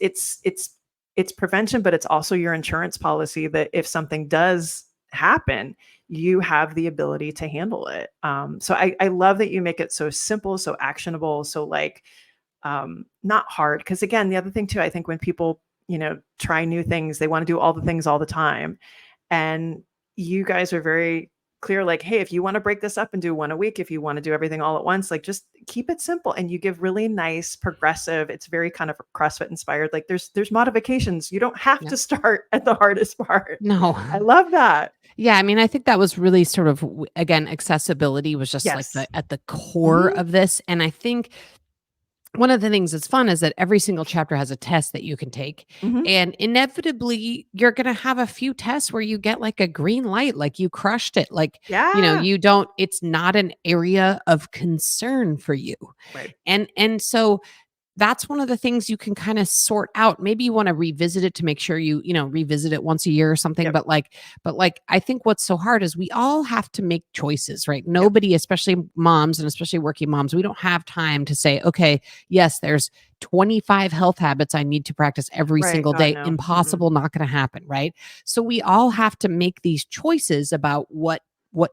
prevention, but it's also your insurance policy that if something does happen, you have the ability to handle it. So I love that you make it so simple, so actionable, so like not hard. Because again, the other thing too, I think when people try new things, they want to do all the things all the time, and you guys are very clear, like, hey, if you want to break this up and do one a week, if you want to do everything all at once, like, just keep it simple. And you give really nice progressive, it's very kind of CrossFit inspired, like there's modifications. You don't have to start at the hardest part. No. I love that. Yeah, I think that was really sort of, again, accessibility was just like Yes. at the core of this. And I think one of the things that's fun is that every single chapter has a test that you can take. Mhm. And inevitably, you're going to have a few tests where you get like a green light, like you crushed it. Like, Yeah. it's not an area of concern for you. Right. And so that's one of the things you can kind of sort out. Maybe you want to revisit it to make sure you revisit it once a year or something. Yep. But I think what's so hard is we all have to make choices, right? Nobody, especially moms and especially working moms, we don't have time to say, okay, yes, there's 25 health habits I need to practice every Right. single God, day. no. Impossible, not going to happen, right? So we all have to make these choices about what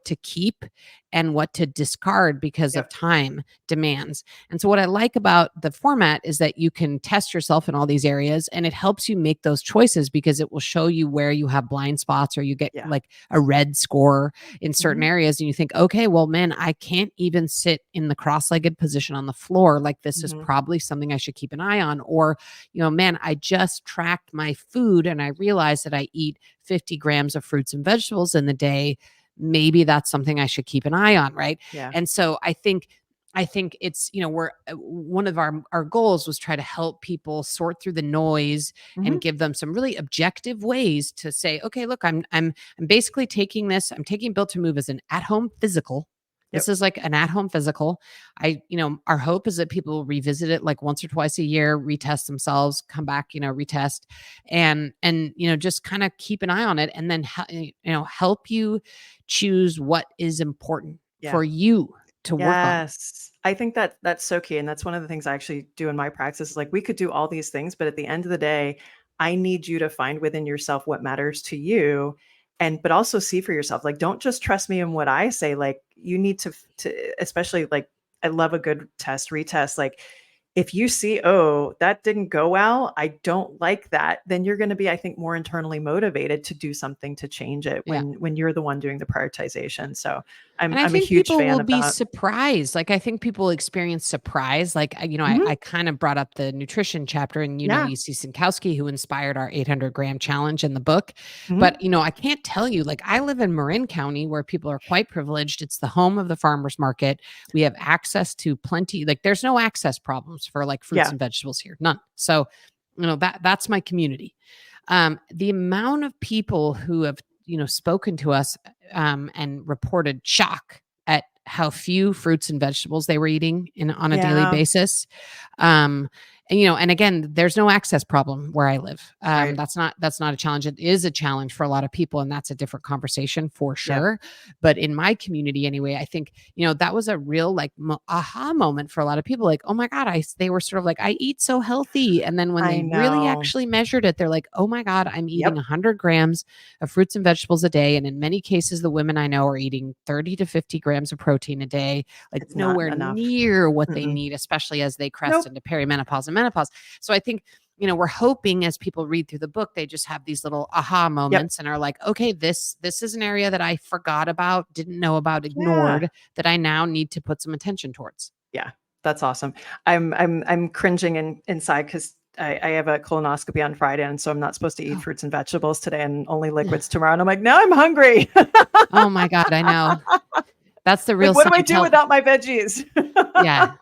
to keep and what to discard because of time demands. And so what I like about the format is that you can test yourself in all these areas, and it helps you make those choices because it will show you where you have blind spots, or you get like a red score in certain areas. And you think, okay, well, man, I can't even sit in the cross-legged position on the floor. Like, this is probably something I should keep an eye on. Or, man, I just tracked my food and I realized that I eat 50 grams of fruits and vegetables in the day. Maybe that's something I should keep an eye on. Right. Yeah. And so I think it's, we're one of our goals was try to help people sort through the noise and give them some really objective ways to say, okay, look, I'm basically taking this, I'm taking Built to Move as an at-home physical This is like an at-home physical. Our hope is that people will revisit it like once or twice a year, retest themselves, come back, retest, and just kind of keep an eye on it, and then help you choose what is important Yeah. for you to work on. Yes. I think that that's so key. And that's one of the things I actually do in my practice is like we could do all these things, but at the end of the day, I need you to find within yourself what matters to you and but also see for yourself. Like don't just trust me in what I say. Like you need to especially like I love a good test, retest. Like if you see, oh, that didn't go well, I don't like that, then you're going to be, I think, more internally motivated to do something to change it Yeah. when you're the one doing the prioritization. So And I I'm a think huge people fan will of be that. surprised. Like, I think people experience surprise. Like, Mhm. I kind of brought up the nutrition chapter, and, Yeah. EC Sinkowski, who inspired our 800-gram challenge in the book. Mhm. But, I can't tell you, like, I live in Marin County where people are quite privileged. It's the home of the farmer's market. We have access to plenty, like, there's no access problems for like fruits Yeah. and vegetables here. None. So, that's my community. The amount of people who have, spoken to us and reported shock at how few fruits and vegetables they were eating on a daily Yeah. basis. Um, and again, there's no access problem where I live. Right. That's not a challenge. It is a challenge for a lot of people, and that's a different conversation for Yep. sure. But in my community, anyway, I think that was a real like aha moment for a lot of people. Like, oh my god, they were sort of like, I eat so healthy, and then when I they really know. actually measured it, they're like, oh my god, I'm eating Yep. 100 grams of fruits and vegetables a day, and in many cases, the women I know are eating 30 to 50 grams of protein a day, like It's not nowhere enough. near what they Mm-mm. need, especially as they crest Nope. into perimenopause and menopause. So I think, we're hoping as people read through the book, they just have these little aha Yep. moments and are like, okay, this is an area that I forgot about, didn't know about, Yeah. ignored, that I now need to put some attention towards. Yeah. That's awesome. I'm cringing inside because I have a colonoscopy on Friday, and so I'm not supposed to eat Oh, fruits and vegetables today and only liquids tomorrow. And I'm like, now I'm hungry. oh my God, I know. That's the Like, real what do I sign. do without my veggies? Yeah.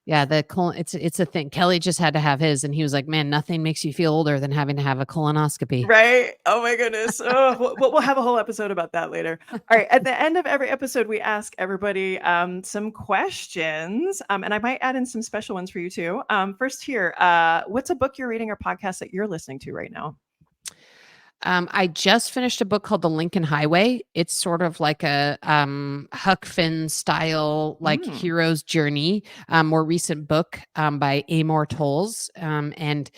Yeah, the colon, it's a thing. Kelly just had to have his, and he was like, "Man, nothing makes you feel older than having to have a colonoscopy." Right? Oh my goodness. Oh, we'll have a whole episode about that later. All right. At the end of every episode, we ask everybody some questions, and I might add in some special ones for you too. First, here, what's a book you're reading or podcast that you're listening to right now? I just finished a book called The Lincoln Highway. It's sort of like a Huck Finn style, like Mm, hero's journey. More recent book by Amor Tolls, and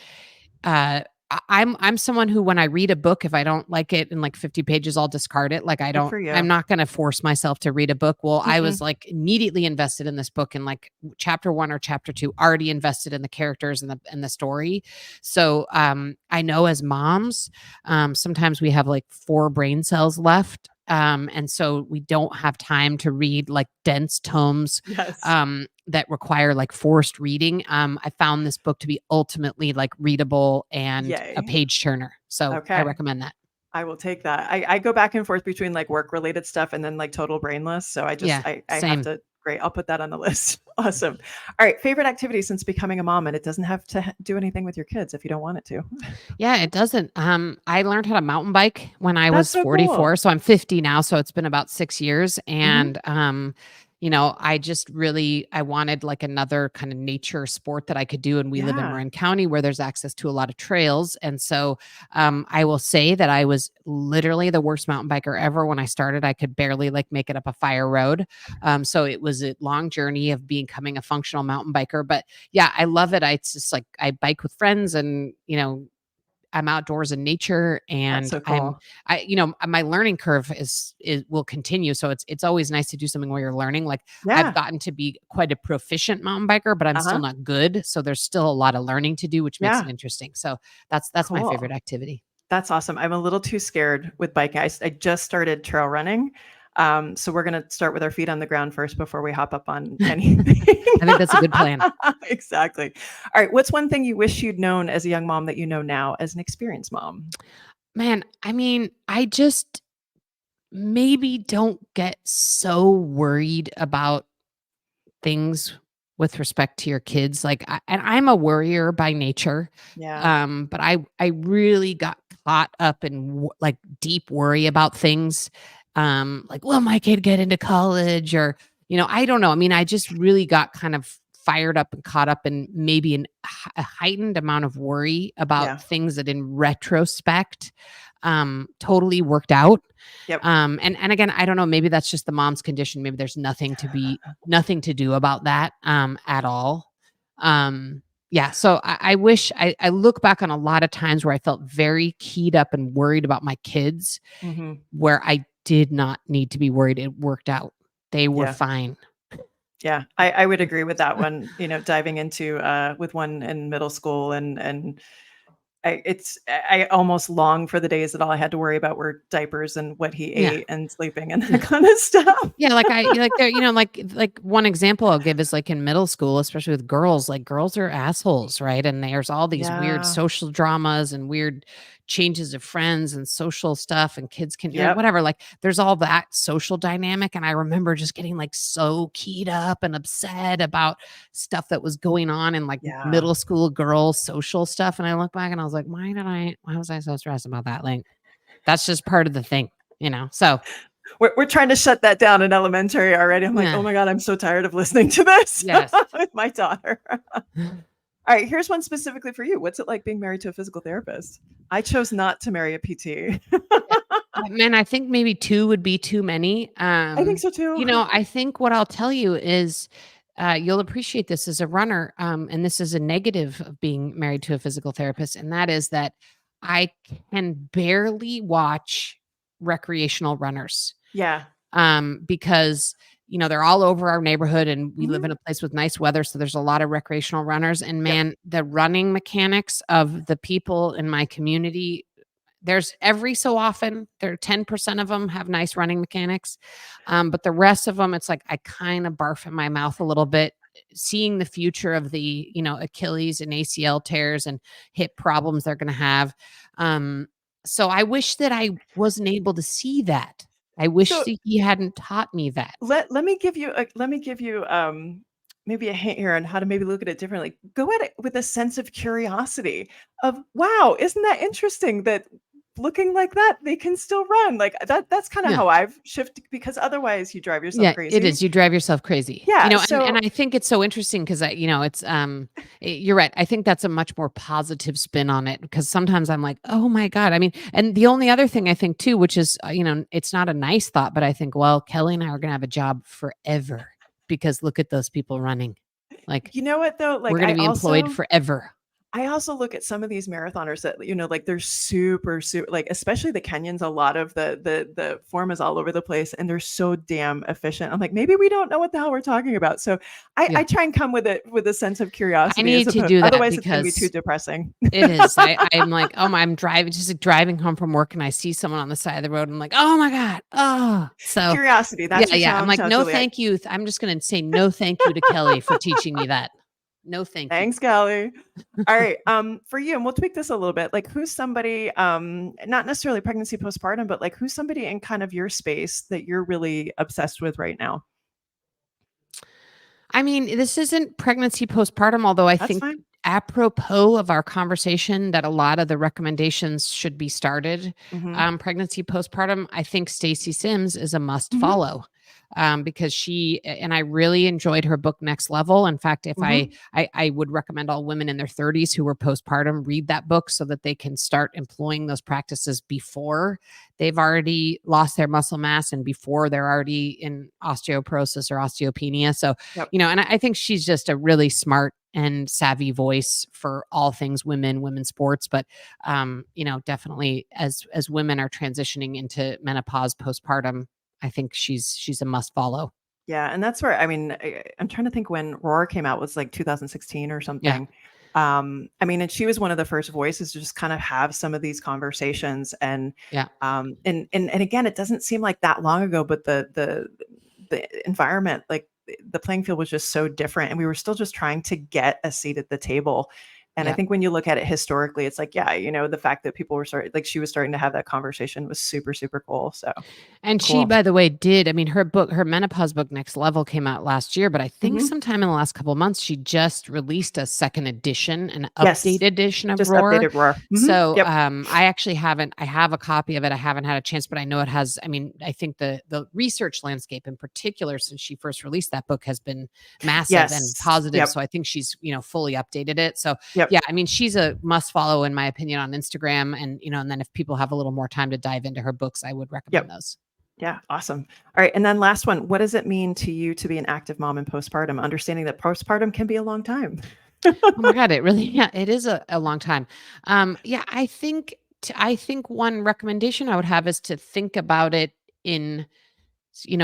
I'm someone who, when I read a book, if I don't like it in like 50 pages, I'll discard it. Like good for you. I'm not going to force myself to read a book. Well, I Mm-mm. was like immediately invested in this book, in like chapter 1 or chapter 2, already invested in the characters and the story. So I know as moms, sometimes we have like 4 brain cells left. And so we don't have time to read like dense tomes Yes. that require like forced reading. I found this book to be ultimately like readable and a Yay. page turner. So I Okay. recommend that. I will take that. I go back and forth between like work related stuff and then like total brainless. So Yeah, I have same. to, great. I'll put that on the list. Awesome. All right. Favorite activity since becoming a mom. And it doesn't have to do anything with your kids if you don't want it to. Yeah, it doesn't. I learned how to mountain bike when I That's was so cool. 44. So I'm 50 now. So it's been about 6 years. Hmm. And I just really I wanted like another kind of nature sport that I could do. And we live in Yeah. Marin County where there's access to a lot of trails. And so I will say that I was literally the worst mountain biker ever. When I started, I could barely like make it up a fire road. So it was a long journey of becoming a functional mountain biker. But yeah, I love it. It's just like I bike with friends, and I'm outdoors in nature, That's and so cool. my learning curve is will continue. So it's always nice to do something where you're learning. Like, I've Yeah. gotten to be quite a proficient mountain biker, but I'm still Uh-huh. not good. So there's still a lot of learning to do, which makes it Yeah. interesting. So that's my favorite Cool. activity. That's awesome. I'm a little too scared with biking. I just started trail running. So we're going to start with our feet on the ground first before we hop up on anything. I think that's a good plan. Exactly. All right. What's one thing you wish you'd known as a young mom that you know now as an experienced mom? Man, I mean, I just maybe don't get so worried about things with respect to your kids. Like, and I'm a worrier by nature. Yeah. But I really got caught up in like deep worry about things. Like, will my kid get into college, or I don't know. I mean, I just really got kind of fired up and caught up in maybe a heightened amount of worry about Yeah. things that in retrospect totally worked out. Yep. And again, I don't know, maybe that's just the mom's condition. Maybe there's nothing to do about that at all. Yeah. So I wish I look back on a lot of times where I felt very keyed up and worried about my kids, Mhm. where I did not need to be worried. It worked out. They were Yeah. fine. Yeah. I would agree with that one, diving into with one in middle school and I almost long for the days that all I had to worry about were diapers and what he Yeah. ate and sleeping and Yeah. that kind of stuff. Yeah, like there, like one example I'll give is like in middle school, especially with girls, like girls are assholes, right? And there's all these weird Yeah. social dramas and weird changes of friends and social stuff, and kids can, Yep. whatever. Like there's all that social dynamic. And I remember just getting like so keyed up and upset about stuff that was going on in like Yeah. middle school girls social stuff. And I look back and I was like, why was I so stressed about that? Like that's just part of the thing. So We're trying to shut that down in elementary already. I'm like, oh yeah. my God, I'm so tired of listening to this Yes. with my daughter. All right, here's one specifically for you. What's it like being married to a physical therapist? I chose not to marry a PT. Man, I think maybe 2 would be too many. I think so too. I think what I'll tell you is, you'll appreciate this as a runner, and this is a negative of being married to a physical therapist, and that is that I can barely watch recreational runners, Yeah. because, they're all over our neighborhood, and we live Mhm. in a place with nice weather, so there's a lot of recreational runners, and Yep. man, the running mechanics of the people in my community, there's every so often, there are 10% of them have nice running mechanics, but the rest of them, it's like I kinda barf in my mouth a little bit, seeing the future of the, Achilles and ACL tears and hip problems they're gonna have. Um, so I wish that I wasn't able to see that. I wish So that he hadn't taught me that. let me give you maybe a hint here on how to maybe look at it differently. Go at it with a sense of curiosity of, wow, isn't that interesting that looking like that, they can still run. Like that's kind of Yeah. how I've shifted because otherwise you drive yourself Yeah, it crazy. is. You drive yourself crazy. Yeah. And So I think it's so interesting because it's you're right. I think that's a much more positive spin on it because sometimes I'm like, "Oh my God." I mean, and the only other thing I think too, which is, it's not a nice thought, but I think, well, Kelly and I are going to have a job forever because look at those people running. Like you know what though? we're Like going to be employed forever. I also look at some of these marathoners that, like they're super, like especially the Kenyans, a lot of the form is all over the place and they're so damn efficient. I'm like, maybe we don't know what the hell we're talking about. So I Yeah. try and come with it with a sense of I curiosity as need to opposed, do that otherwise it's gonna be too because depressing. it is. I'm like, oh my, I'm driving, just like driving home from work and I see someone on the side of the road. And I'm like, oh my God. Oh, so Curiosity, that's yeah, your yeah. I'm challenge like, now, no, Juliet. thank you. I'm just going to say no, thank you to Kelly for teaching me that. No, thank you. Thanks, Kelly. All right. For you, and we'll tweak this a little bit. Like who's somebody, not necessarily pregnancy postpartum, but like who's somebody in kind of your space that you're really obsessed with right now? I mean, this isn't pregnancy postpartum, although I That's think fine. apropos of our conversation that a lot of the recommendations should be started Hmm. pregnancy postpartum. I think Stacey Sims is a must Hmm. follow because and I really enjoyed her book Next Level. In fact, if Hmm. I would recommend all women in their 30s who are postpartum read that book so that they can start employing those practices before they've already lost their muscle mass and before they're already in osteoporosis or osteopenia. So Yep. and I think she's just a really smart and savvy voice for all things women's sports. But definitely as women are transitioning into menopause, postpartum, I think she's a must follow. Yeah, and that's where I mean, I'm trying to think when Roar came out was like 2016 or Yeah, something. I mean, and she was one of the first voices to just kind of have some of these conversations, and yeah, and again, it doesn't seem like that long ago, but the environment, like the playing field was just so different, and we were still just trying to get a seat at the table. And I Yeah. think when you look at it historically, it's like, yeah, the fact that people were she was starting to have that conversation was super, super cool. So And she, cool. by the way, I mean, her menopause book, Next Level, came out last year, but I think Mhm. sometime in the last couple of months, she just released a second edition, an Yes. updated edition of Just Roar. updated Roar. So Yep. I actually I have a copy of it. I haven't had a chance, but I know it has, I mean, I think the research landscape in particular, since she first released that book, has been massive and Yes. positive. Yep. So I think she's, fully updated it. So Yep. yeah, I mean, she's a must follow, in my opinion, on Instagram. And, and then if people have a little more time to dive into her books, I would recommend Yep. those. Yeah, awesome. All right, and then last one, what does it mean to you to be an active mom in postpartum? Understanding that postpartum can be a long time. Oh my God, it really, yeah, it is a long time. Yeah, I think one recommendation I would have is to think about it in,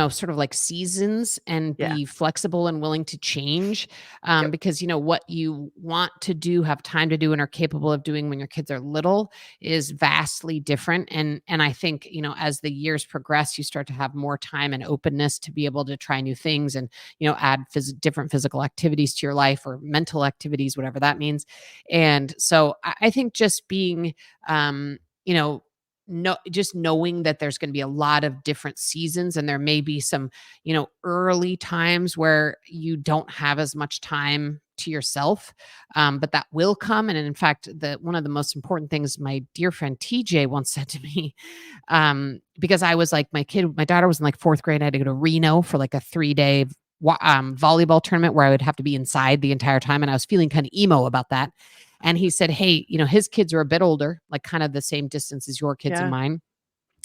sort of like seasons, and Yeah. be flexible and willing to change. Yep. Because, what you want to do, have time to do, and are capable of doing when your kids are little is vastly different. And I think, as the years progress, you start to have more time and openness to be able to try new things, and, add different physical activities to your life, or mental activities, whatever that means. And so I think just being, you know, no, just knowing that there's going to be a lot of different seasons, and there may be some, early times where you don't have as much time to yourself, but that will come. And in fact, one of the most important things my dear friend TJ once said to me, because I was like, my daughter was in like fourth grade, I had to go to Reno for like a 3-day volleyball tournament where I would have to be inside the entire time, and I was feeling kind of emo about that. And he said, hey, his kids are a bit older, like kind of the same distance as your kids and Yeah. mine.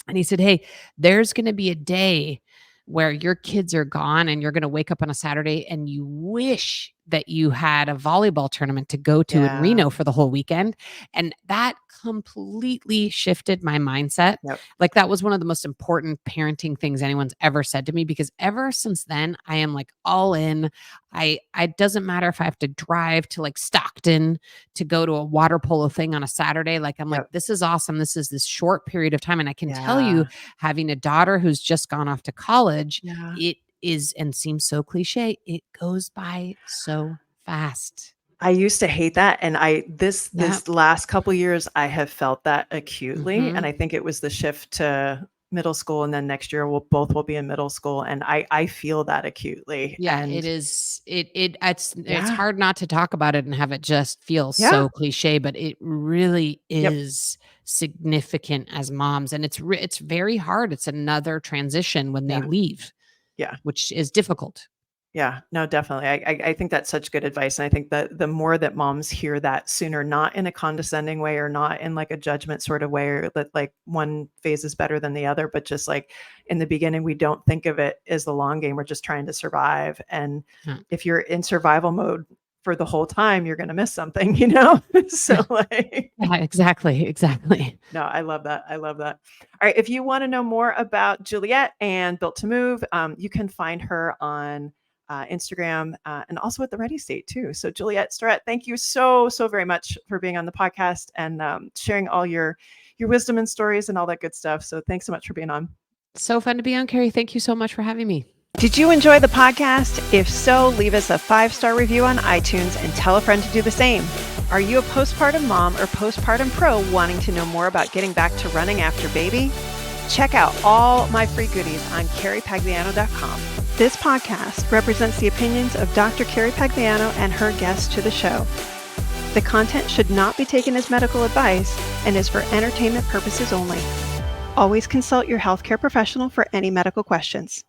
And he said, hey, there's going to be a day where your kids are gone, and you're going to wake up on a Saturday and you wish that you had a volleyball tournament to go to in Yeah. Reno for the whole weekend. And that completely shifted my mindset. Yep. Like, that was one of the most important parenting things anyone's ever said to me, because ever since then, I am like all in. It doesn't matter if I have to drive to like Stockton to go to a water polo thing on a Saturday. Like, I'm like, Yep. this is awesome. This is this short period of time. And I can tell Yeah. you, having a daughter who's just gone off to college, Yeah. it is, and seems so cliche, it goes by so fast. I used to hate that, and this Yeah. last couple years, I have felt that acutely, and Mhm. I think it was the shift to middle school, and then next year we'll be in middle school, and I feel that acutely, Yeah, it and is. It's yeah, hard not to talk about it and have it just feel yeah, so cliche, but it really yep, is significant as moms, and it's very hard. It's another transition when they yeah, leave, yeah. which is difficult. Yeah, no, definitely. I think that's such good advice, and I think that the more that moms hear that sooner, not in a condescending way or not in like a judgment sort of way, or that like one phase is better than the other, but just like in the beginning, we don't think of it as the long game. We're just trying to survive, and Yeah. if you're in survival mode for the whole time, you're going to miss something, So like, Yeah, exactly, exactly. no, I love that. I love that. All right, if you want to know more about Juliet and Built to Move, you can find her on Instagram, and also at the Ready State too. So Juliet Starrett, thank you so very much for being on the podcast and sharing all your wisdom and stories and all that good stuff. So thanks so much for being on. So fun to be on, Carrie. Thank you so much for having me. Did you enjoy the podcast? If so, leave us a 5-star review on iTunes and tell a friend to do the same. Are you a postpartum mom or postpartum pro wanting to know more about getting back to running after baby? Check out all my free goodies on carriepagliano.com. This podcast represents the opinions of Dr. Carrie Pagliano and her guests to the show. The content should not be taken as medical advice and is for entertainment purposes only. Always consult your healthcare professional for any medical questions.